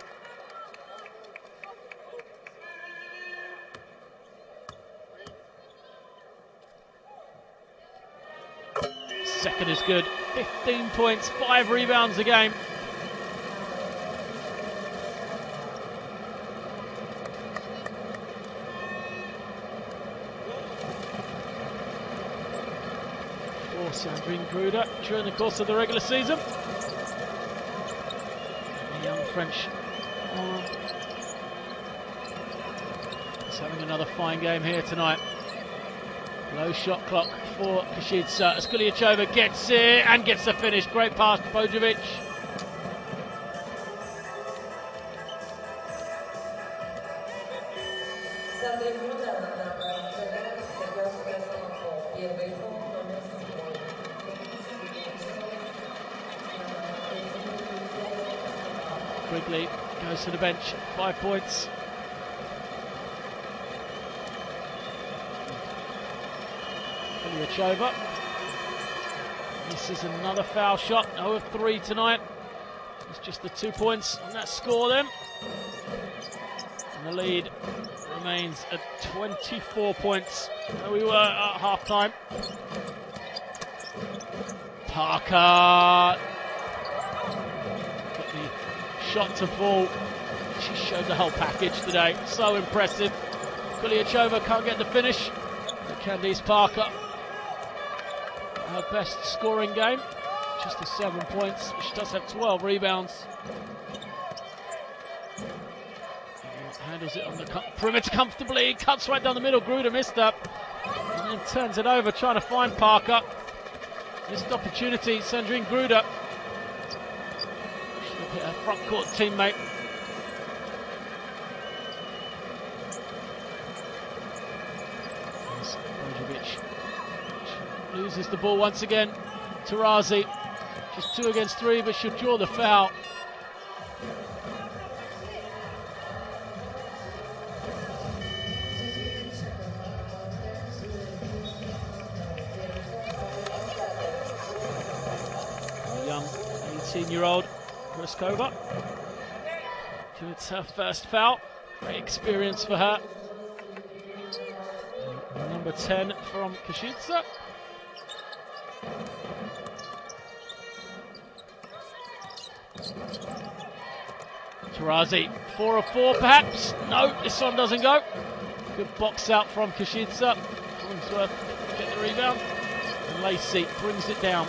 Second is good. 15 points, 5 rebounds a game. For Sandrine Gruda during the course of the regular season. The young French is having another fine game here tonight. Low shot clock for Koshice as Kuliachova gets it and gets the finish. Great pass to Bojovic. Quigley goes to the bench, 5 points. Kuliachova. This is another foul shot. 0 of 3 tonight. It's just the 2 points on that score then. And the lead remains at 24 points. Where we were at half time. Parker. Get the shot to fall. She showed the whole package today. So impressive. Kuliachova can't get the finish. But Candice Parker, her best scoring game, just the 7 points. She does have 12 rebounds. Handles it on the perimeter comfortably, cuts right down the middle. Gruda missed that, and then turns it over, trying to find Parker. Missed opportunity, Sandrine Gruda. Should have hit her front court teammate. Loses the ball once again. Tarazi, just 2 against 3, but should draw the foul. A young 18-year-old Kriskova. It's her first foul. Great experience for her. Number 10 from Koshice. Tarazi, 4 of 4 perhaps. No, this one doesn't go. Good box out from Koshice. Hollingsworth get the rebound. And Lacey brings it down.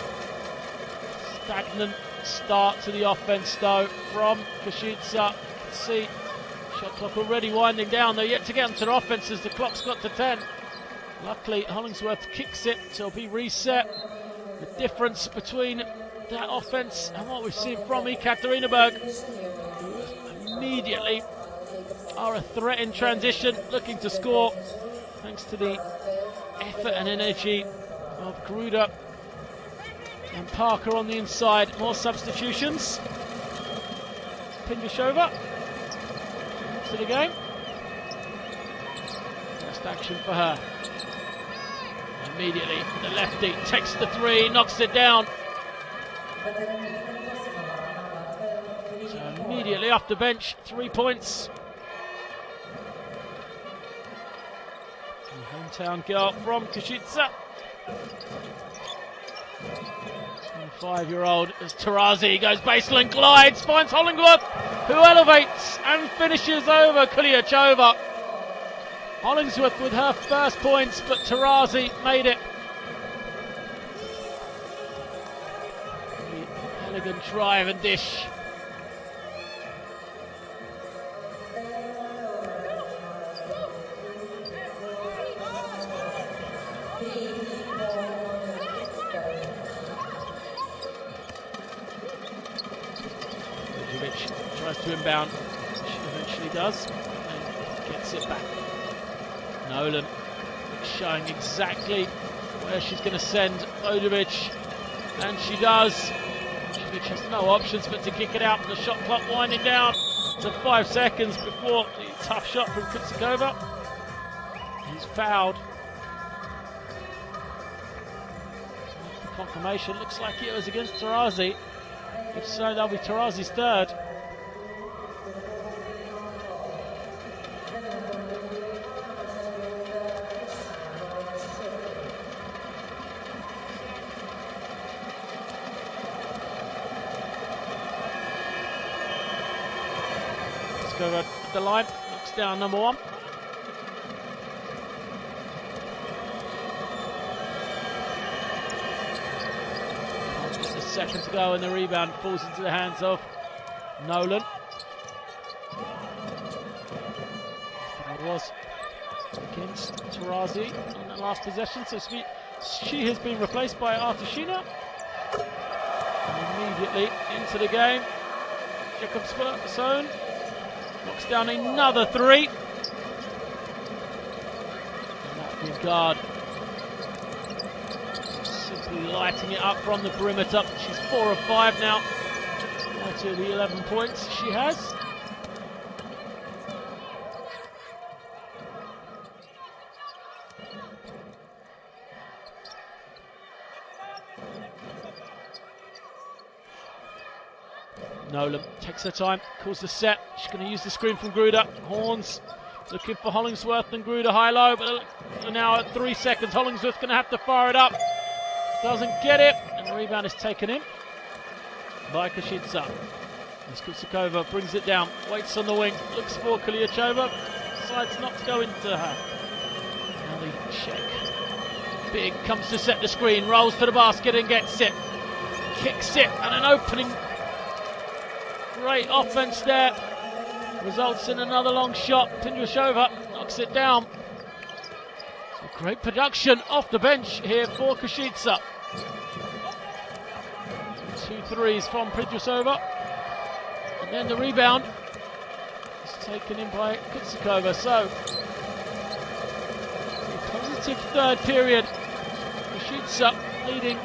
Stagnant start to the offense though from Koshice. You can see shot clock already winding down. They're yet to get onto their offense as the clock's got to 10. Luckily, Hollingsworth kicks it, so it'll be reset. The difference between that offense and what we've seen from Ekaterinburg, who immediately are a threat in transition, looking to score, thanks to the effort and energy of Gruda and Parker on the inside. More substitutions. Pingashova to the game. First action for her. Immediately, the lefty takes the 3, knocks it down. So immediately off the bench, 3 points. The hometown girl from Koshice. 25-year-old as Tarazi goes baseline, glides, finds Hollingsworth, who elevates and finishes over Kuliachova. Hollingsworth with her first points, but Tarazi made it. The elegant drive and dish. Bojovic tries to inbound. She eventually does and gets it back. Nolan showing exactly where she's going to send Bojovic, and she does. Bojovic has no options but to kick it out, and the shot clock winding down. to 5 seconds before the tough shot from Kuzikova. He's fouled. The confirmation looks like it was against Tarazi. If so, that'll be Tarazi's third. Let's go at the line, knocks down number one. Just a second to go and the rebound falls into the hands of Nolan. That was against Tarazi on the last possession, so she has been replaced by Artashina. And immediately into the game, Jakobsson knocks down another three. And Latvian guard simply lighting it up from the perimeter. She's 4 of 5 now. Right to the 11 points she has. Nolan takes her time, calls the set. She's going to use the screen from Gruda. Horns looking for Hollingsworth and Gruda high-low, but now at 3 seconds, Hollingsworth going to have to fire it up. Doesn't get it, and the rebound is taken in by Koshice. As Kuzikova brings it down, waits on the wing, looks for Kaliachova, decides not to go into her. Now the check. Big comes to set the screen, rolls to the basket and gets it. Kicks it, and an opening. Great offense there. Results in another long shot. Pindrashova knocks it down. So great production off the bench here for Koshice. 2 threes from Pindrashova. And then the rebound is taken in by Kuzikova. So a positive third period. Koshice leading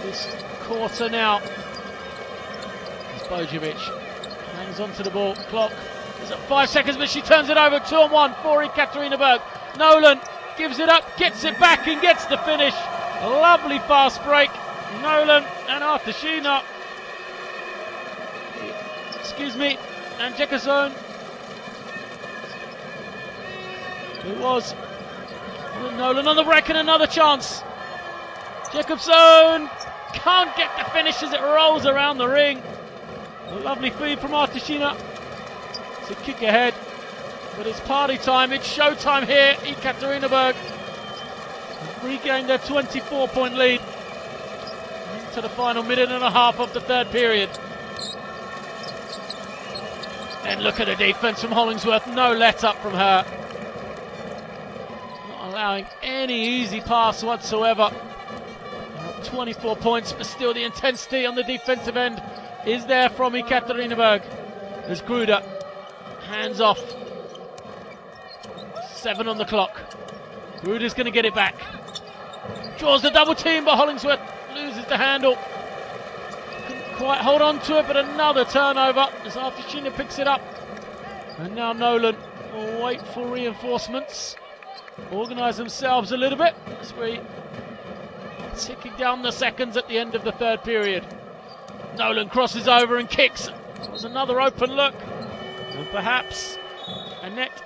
this quarter now. Bojovic hangs onto the ball. Clock is at 5 seconds, but she turns it over. 2-on-1 for Ekaterinburg. Nolan gives it up, gets it back, and gets the finish. A lovely fast break. Nolan and Artashina. And Jekazone. It was Nolan on the break and another chance. Jacobson can't get the finish as it rolls around the ring. A lovely feed from Artashina to kick ahead, but it's party time, it's showtime here. Ekaterinburg regained their 24-point lead into the final minute and a half of the third period. And look at the defense from Hollingsworth, no let up from her. Not allowing any easy pass whatsoever. 24 points, but still the intensity on the defensive end is there from Ekaterinburg. As Gruda hands off. 7 on the clock. Gruda's going to get it back. Draws the double team, but Hollingsworth loses the handle. Couldn't quite hold on to it, but another turnover as Artashina picks it up. And now Nolan will wait for reinforcements. Organise themselves a little bit as we are ticking down the seconds at the end of the third period. Nolan crosses over and kicks. It was another open look. And perhaps Annette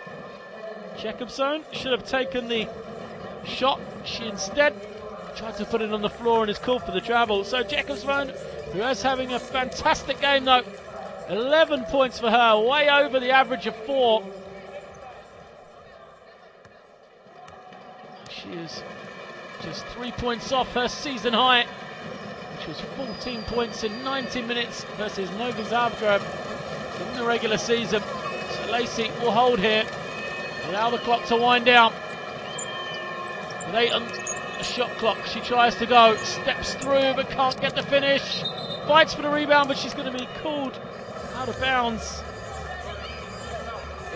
Jacobson should have taken the shot. She instead tried to put it on the floor and is called for the travel. So Jacobson, who is having a fantastic game though. 11 points for her, way over the average of 4. She is just 3 points off her season high, which was 14 points in 90 minutes versus Novi Zagreb in the regular season. So Lacey will hold here, allow the clock to wind down. With 8 on the shot clock, she tries to go, steps through but can't get the finish. Fights for the rebound, but she's going to be called out of bounds.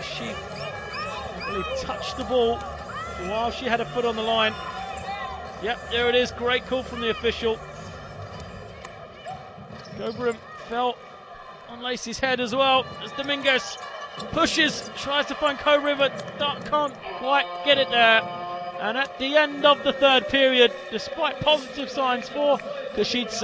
She, I believe, touched the ball while she had a foot on the line. Yep, there it is. Great call from the official. Gobram felt on Lacey's head as well as Dominguez pushes, tries to find Cobra, but can't quite get it there. And at the end of the third period, despite positive signs for Koshice,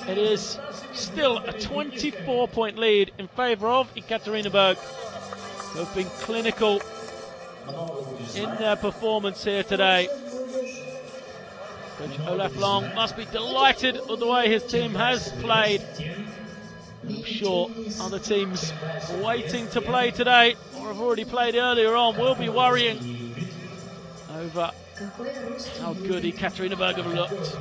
it is still a 24-point lead in favour of Ekaterinburg, who have been clinical in their performance here today. Coach Olaf Long must be delighted with the way his team has played. I'm sure other teams waiting to play today, or have already played earlier on, will be worrying over how good Ekaterinburg have looked.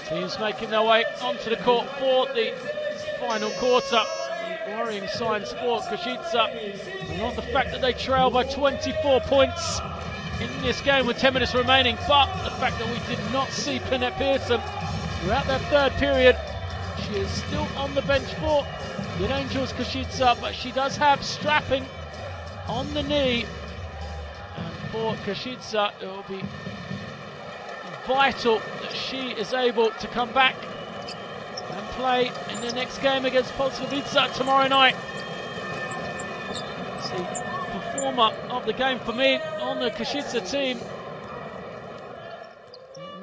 Teams making their way onto the court for the final quarter. Worrying signs for Koshice, and not the fact that they trail by 24 points in this game with 10 minutes remaining, but the fact that we did not see Lynette Pearson throughout that third period. She is still on the bench for the Angels Koshice, but she does have strapping on the knee, and for Koshice it will be vital that she is able to come back and play in the next game against Polskovice tomorrow night. It's the performer of the game for me on the Koshice team.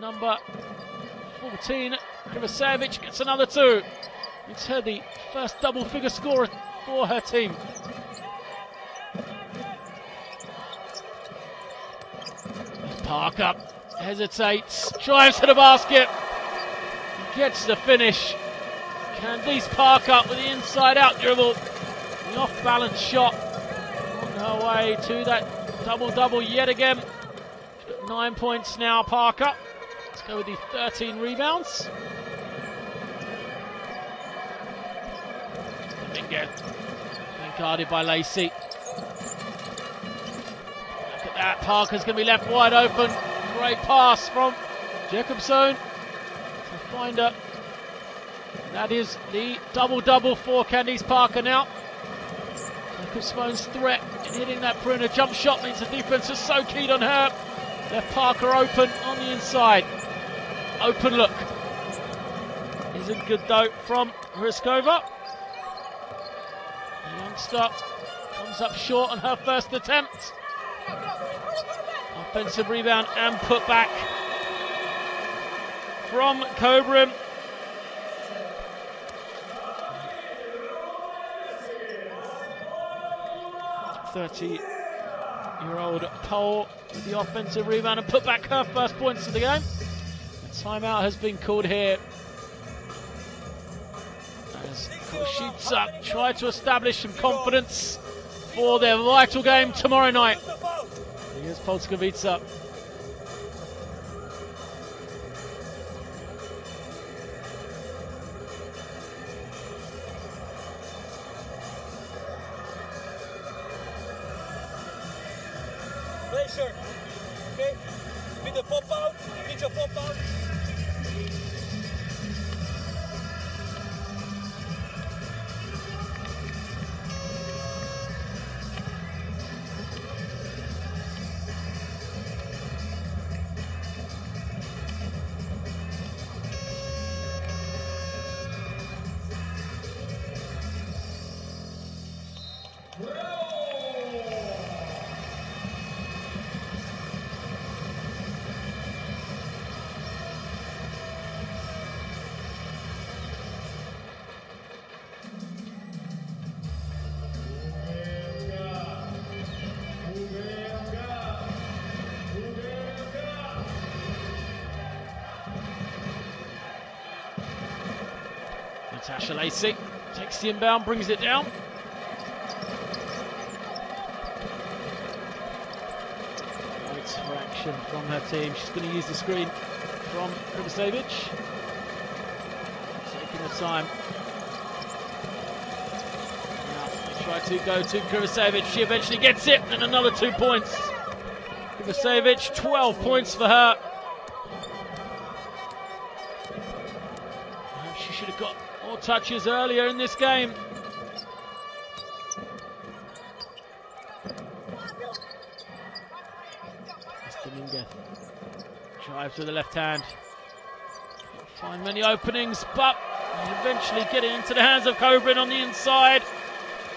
Number 14, Krivosevic, gets another two. It's her the first double-figure scorer for her team. Parker hesitates, drives to the basket, gets the finish. Candice Parker with the inside-out dribble, the off-balance shot on her way to that double-double yet again. She's got 9 points now, Parker. Let's go with the 13 rebounds. Dominguez, being guarded by Lacey. Look at that, Parker's going to be left wide open. Great pass from Jacobson to find her. That is the double-double for Candice Parker now. Jacobson's threat in hitting that perimeter jump shot means the defense is so keen on her. Left Parker open on the inside. Open look. Isn't good though from Hryskova. The youngster comes up short on her first attempt. Offensive rebound and put back from Cobra. "30-year-old Pole with the offensive rebound and put back her first points of the game. A timeout has been called here as Koshice try to establish some confidence for their vital game tomorrow night against Polskovice. Pressure, okay? With the pop out, get your pop out. Natasha Lacey takes the inbound, brings it down. Waits for action from her team. She's going to use the screen from Kruvacevic. Taking the time. Now they try to go to Kruvacevic. She eventually gets it, and another 2 points. Kruvacevic, 12 points for her. She should have got more touches earlier in this game. Dominguez drives with the left hand. Can't find many openings, but eventually getting into the hands of Kobrin on the inside,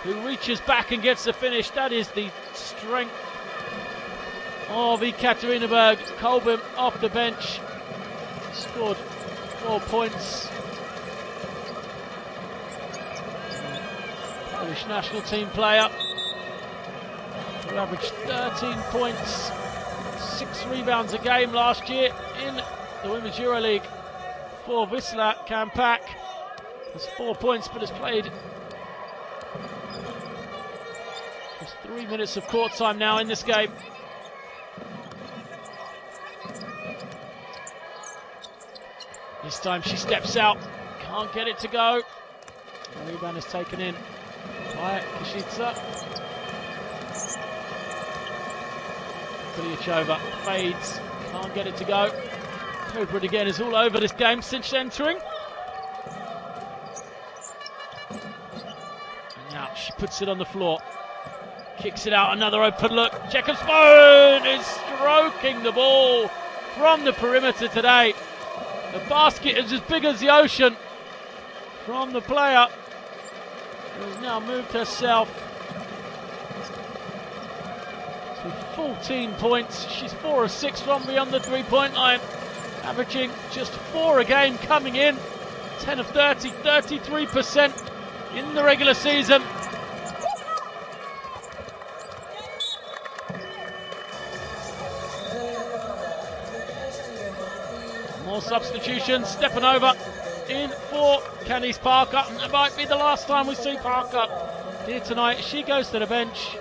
who reaches back and gets the finish. That is the strength of Ekaterinburg. Kobrin off the bench scored 4 points. Polish national team player who averaged 13 points, 6 rebounds a game last year in the Women's Euroleague for Wisla Kampak. Has 4 points, but has played just 3 minutes of court time now in this game. This time she steps out, can't get it to go. The rebound is taken in by Koshice. Kuliachova fades, can't get it to go. Kobrin again is all over this game since entering. And now she puts it on the floor. Kicks it out, another open look. Jacobsbone is stroking the ball from the perimeter today. The basket is as big as the ocean from the player who has now moved herself to 14 points. She's 4 of 6 from beyond the 3-point line, averaging just 4 a game coming in. 10 of 30, 33% in the regular season. More substitutions. Stepanova in for Candice Parker. And that might be the last time we see Parker here tonight. She goes to the bench.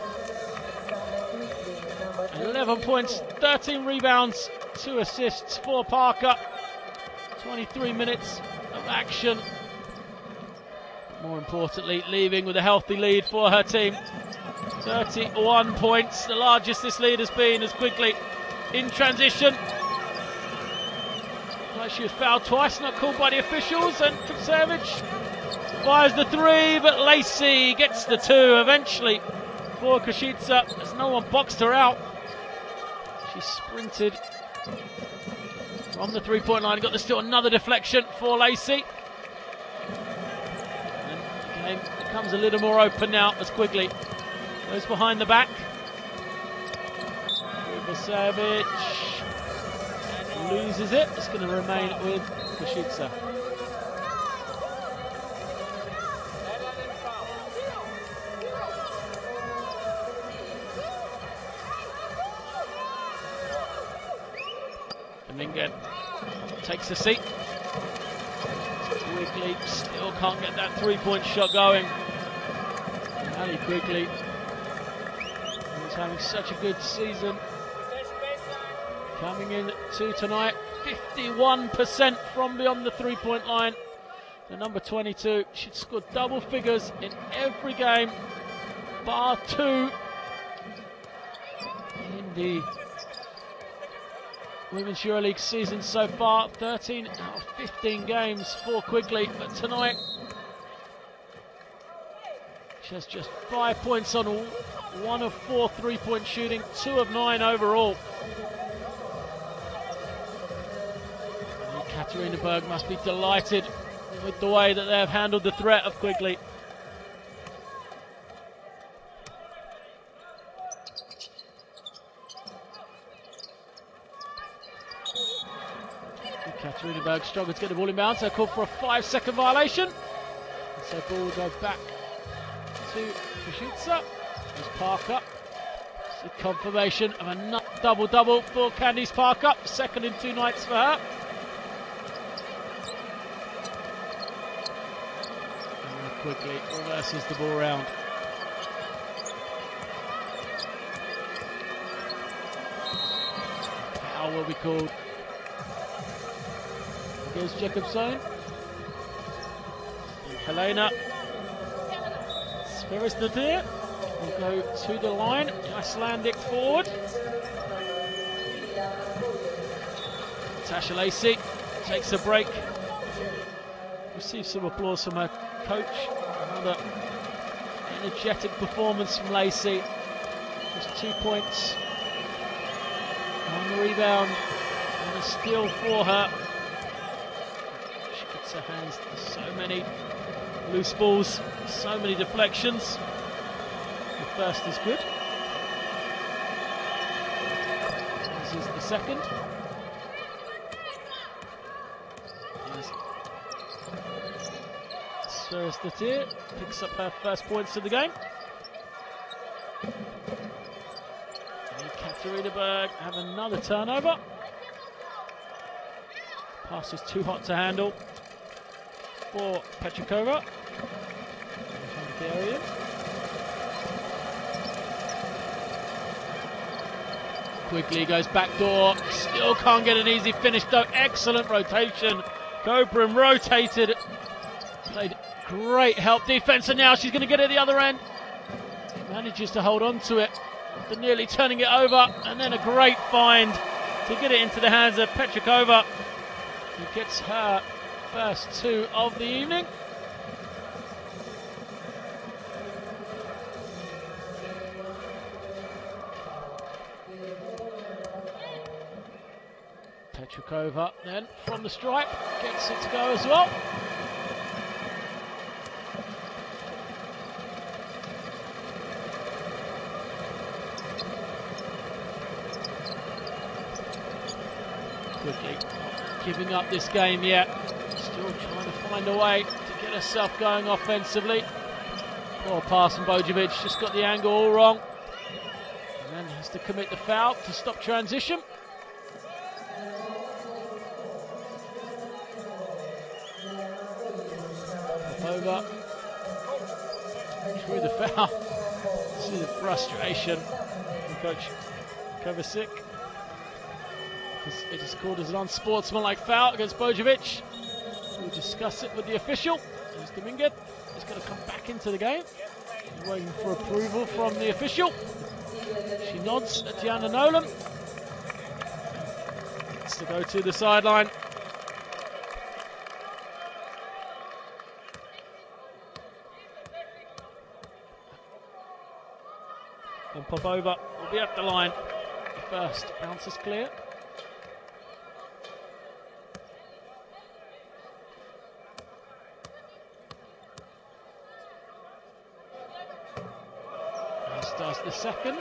11 points, 13 rebounds, 2 assists for Parker. 23 minutes of action. More importantly, leaving with a healthy lead for her team. 31 points, the largest this lead has been, as quickly in transition. She was fouled twice, not called by the officials, and Kruvacevic fires the 3, but Lacey gets the 2 eventually for Koshice, as no one boxed her out. She sprinted from the 3-point line, got still another deflection for Lacey. And the game becomes a little more open now as Quigley goes behind the back. Kruvacevic loses it. It's going to remain with Koshice. Dominguez takes a seat. Quigley still can't get that 3-point shot going. Ali Quigley, who's having such a good season, coming in to tonight, 51% from beyond the 3-point line. The number 22, she'd scored double figures in every game, bar 2 in the Women's EuroLeague season so far. 13 out of 15 games for Quigley, but tonight she has just 5 points on 1 of 4 3-point shooting, 2 of 9 overall. Ekaterinburg must be delighted with the way that they have handled the threat of Quigley. Ekaterinburg struggled to get the ball in bounds. They called for a 5-second violation. And so ball will go back to Koshice. There's Parker. It's a confirmation of a double-double for Candice Parker. Second in 2 nights for her. quickly reverses the ball round. Foul will be called against Jakobsson. And Helena Sverrisdottir will go to the line. The Icelandic forward. Tasha Lacey takes a break. Receives some applause from her coach. Another energetic performance from Lacey. Just 2 points. 1 rebound and a steal for her. She gets her hands to so many loose balls, so many deflections. The first is good. This is the second. Sverrisdottir picks up her first points of the game. Ekaterinburg have another turnover. Pass is too hot to handle for Petrikova. Quickly goes back door. Still can't get an easy finish though. Excellent rotation. Gobrin rotated. Played great help defense, and now she's going to get it at the other end. Manages to hold on to it after nearly turning it over, and then a great find to get it into the hands of Petrikova, who gets her first 2 of the evening. Petrikova then from the stripe gets it to go as well. Quickly, not giving up this game yet. Still trying to find a way to get herself going offensively. Poor pass from Bojovic, just got the angle all wrong. And then has to commit the foul to stop transition. Over. Through the foul. See the frustration from Coach Kovacic. It is called as an unsportsmanlike foul against Bojovic. We'll discuss it with the official. There's Dominguez. He's going to come back into the game. He's waiting for approval from the official. She nods at Diana Nolan. It's to go to the sideline. And Popova will be at the line. The first bounce is clear. Does the second.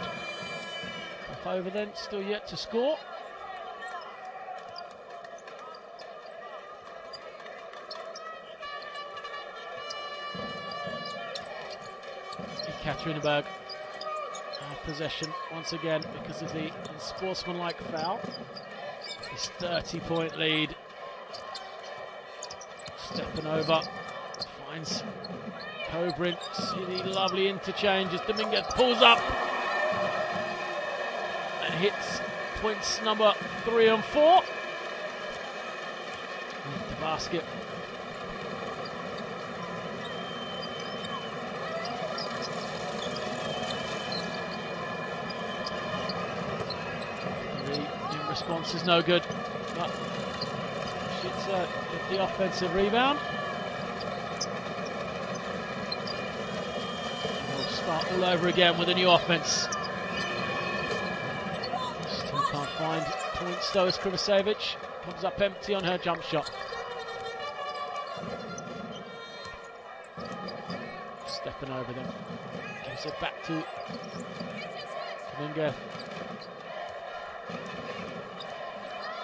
Popova then still yet to score. Ekaterinburg have possession once again because of the unsportsmanlike foul. This 30-point lead. Stepping over, finds Gobrin. See the lovely interchange as Dominguez pulls up and hits points number 3 and 4. With the basket. The response is no good, but should get the offensive rebound. Start all over again with a new offense. Still can't find points though as Krivosevic comes up empty on her jump shot. Stepping over them. Gives it back to Dominguez.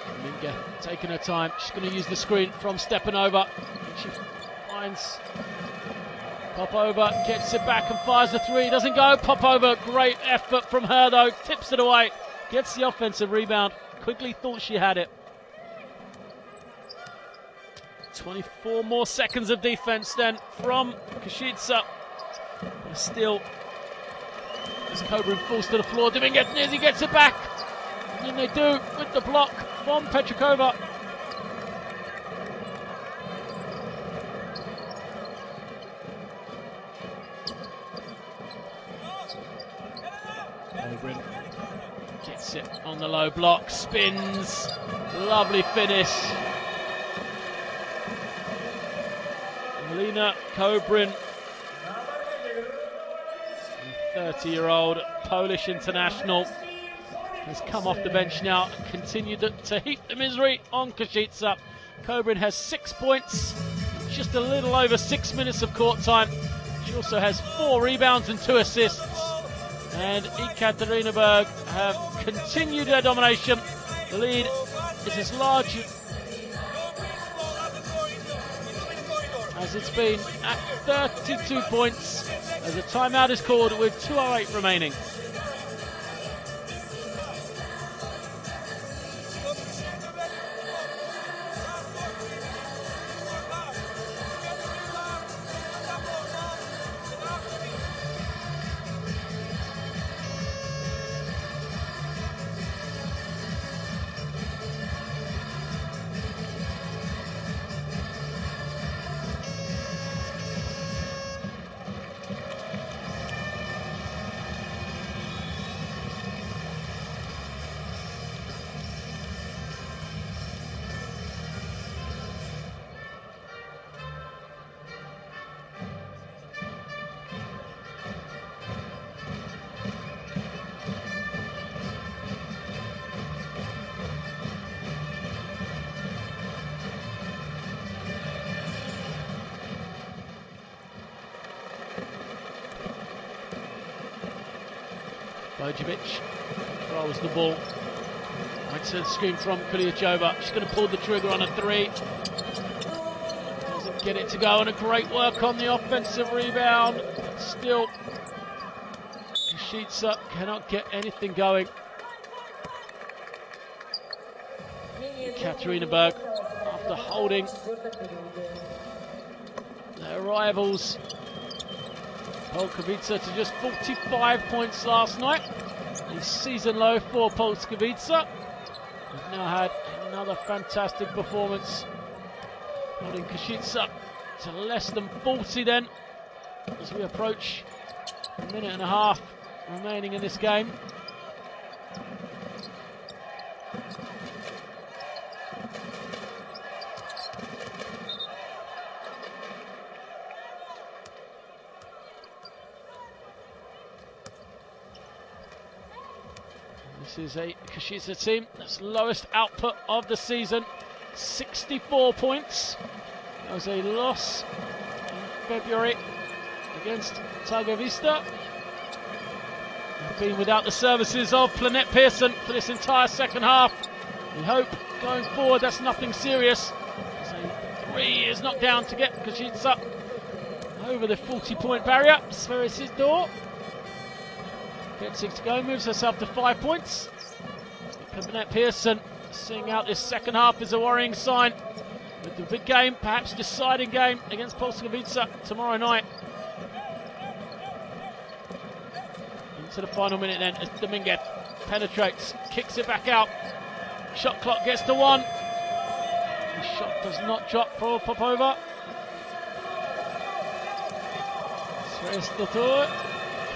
Dominguez taking her time. She's going to use the screen from stepping over. She finds Popova, gets it back and fires the 3, doesn't go. Popova, great effort from her though, tips it away, gets the offensive rebound, quickly thought she had it. 24 more seconds of defense then from Koshice. But still, as Kobrin falls to the floor, Dominguez he gets it back. And then they do with the block from Petrikova. Kobrin gets it on the low block, spins, lovely finish. Lena Kobrin, 30-year-old Polish international, has come off the bench now and continued to heap the misery on Koshice. Kobrin has 6 points, just a little over 6 minutes of court time. She also has 4 rebounds and 2 assists. And Ekaterinburg have continued their domination. The lead is as large as it's been at 32 points as a timeout is called with 2:08 remaining. Bojovic controls the ball. Right to the screen from Kuliachova. She's going to pull the trigger on a 3. Doesn't get it to go, and a great work on the offensive rebound. But still, Koshice cannot get anything going. Ekaterinburg, after holding their rivals Polkowice to just 45 points last night. A season low for Polkowice. We've now had another fantastic performance, holding Koshice to less than 40 then, as we approach a minute and a half remaining in this game. This is a Koshice team that's lowest output of the season, 64 points. That was a loss in February against Targovista. They've been without the services of Planette Pearson for this entire second half. We hope going forward that's nothing serious. As a 3 is knocked down to get Koshice over the 40-point barrier. Sferisidor gets it to go, moves herself to 5 points. Planette Pearson seeing out this second half is a worrying sign. With the big game, perhaps deciding game against Polkowice tomorrow night. Into the final minute then as Dominguez penetrates, kicks it back out. Shot clock gets to 1. The shot does not drop for Popova. Sferisidor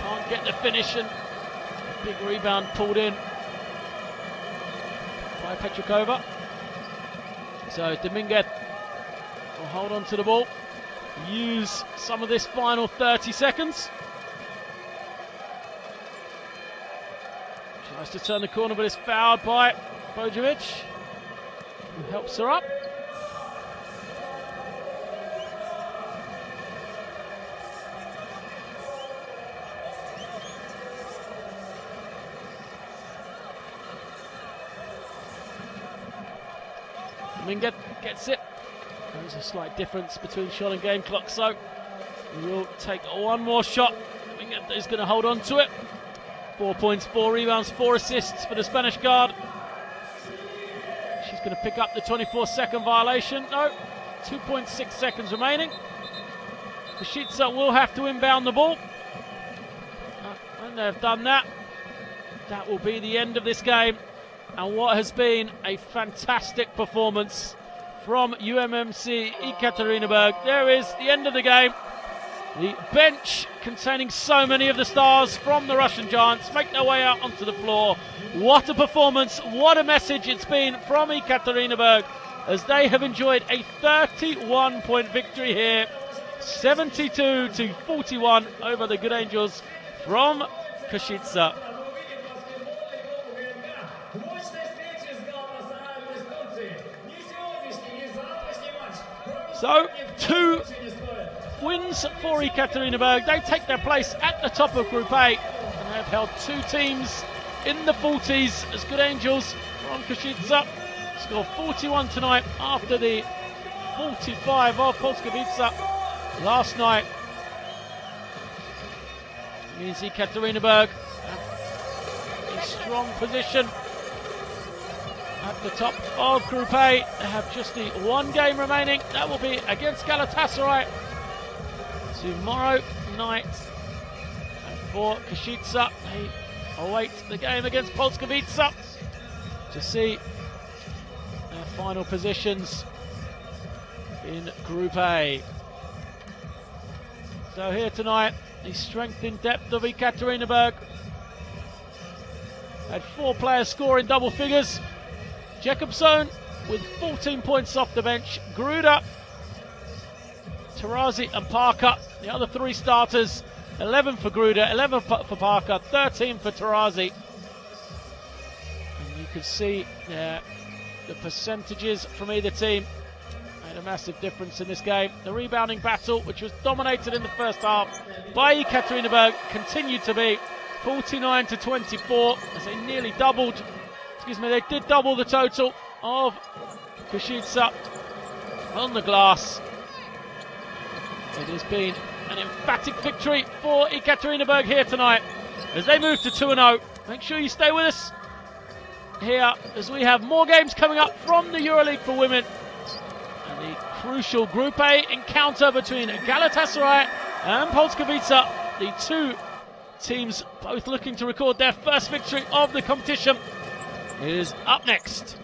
can't get the finish, and big rebound pulled in by Petrikova. So Dominguez will hold on to the ball, use some of this final 30 seconds. Tries to turn the corner, but is fouled by Bojovic, who helps her up. Dominguez gets it. There's a slight difference between shot and game clock, so we will take one more shot. Dominguez is going to hold on to it. 4 points, 4 rebounds, 4 assists for the Spanish guard. She's going to pick up the 24-second violation. No, 2.6 seconds remaining. Koshice will have to inbound the ball. When they've done that, that will be the end of this game. And what has been a fantastic performance from UMMC Ekaterinburg. There is the end of the game. The bench containing so many of the stars from the Russian Giants make their way out onto the floor. What a performance, what a message it's been from Ekaterinburg as they have enjoyed a 31-point victory here. 72-41 over the Good Angels from Koshice. So, 2 wins for Ekaterinburg. They take their place at the top of Group A, and they have held 2 teams in the 40s as Good Angels from Koshice score 41 tonight after the 45 of Koshice last night. It means Ekaterinburg have a strong position at the top of Group A. They have just the 1 game remaining. That will be against Galatasaray tomorrow night. And for Koshice, they await the game against Koshice to see their final positions in Group A. So here tonight, the strength in depth of Ekaterinburg. Had 4 players score in double figures. Jacobson with 14 points off the bench. Gruda, Tarazi and Parker, the other 3 starters. 11 for Gruda, 11 for Parker, 13 for Tarazi. And you can see the percentages from either team made a massive difference in this game. The rebounding battle, which was dominated in the first half by Ekaterinburg, continued to be 49-24 as they nearly doubled. They did double the total of Koshice on the glass. It has been an emphatic victory for Ekaterinburg here tonight as they move to 2-0. Make sure you stay with us here as we have more games coming up from the Euroleague for women. And the crucial Group A encounter between Galatasaray and Koshice, the 2 teams both looking to record their first victory of the competition, is up next.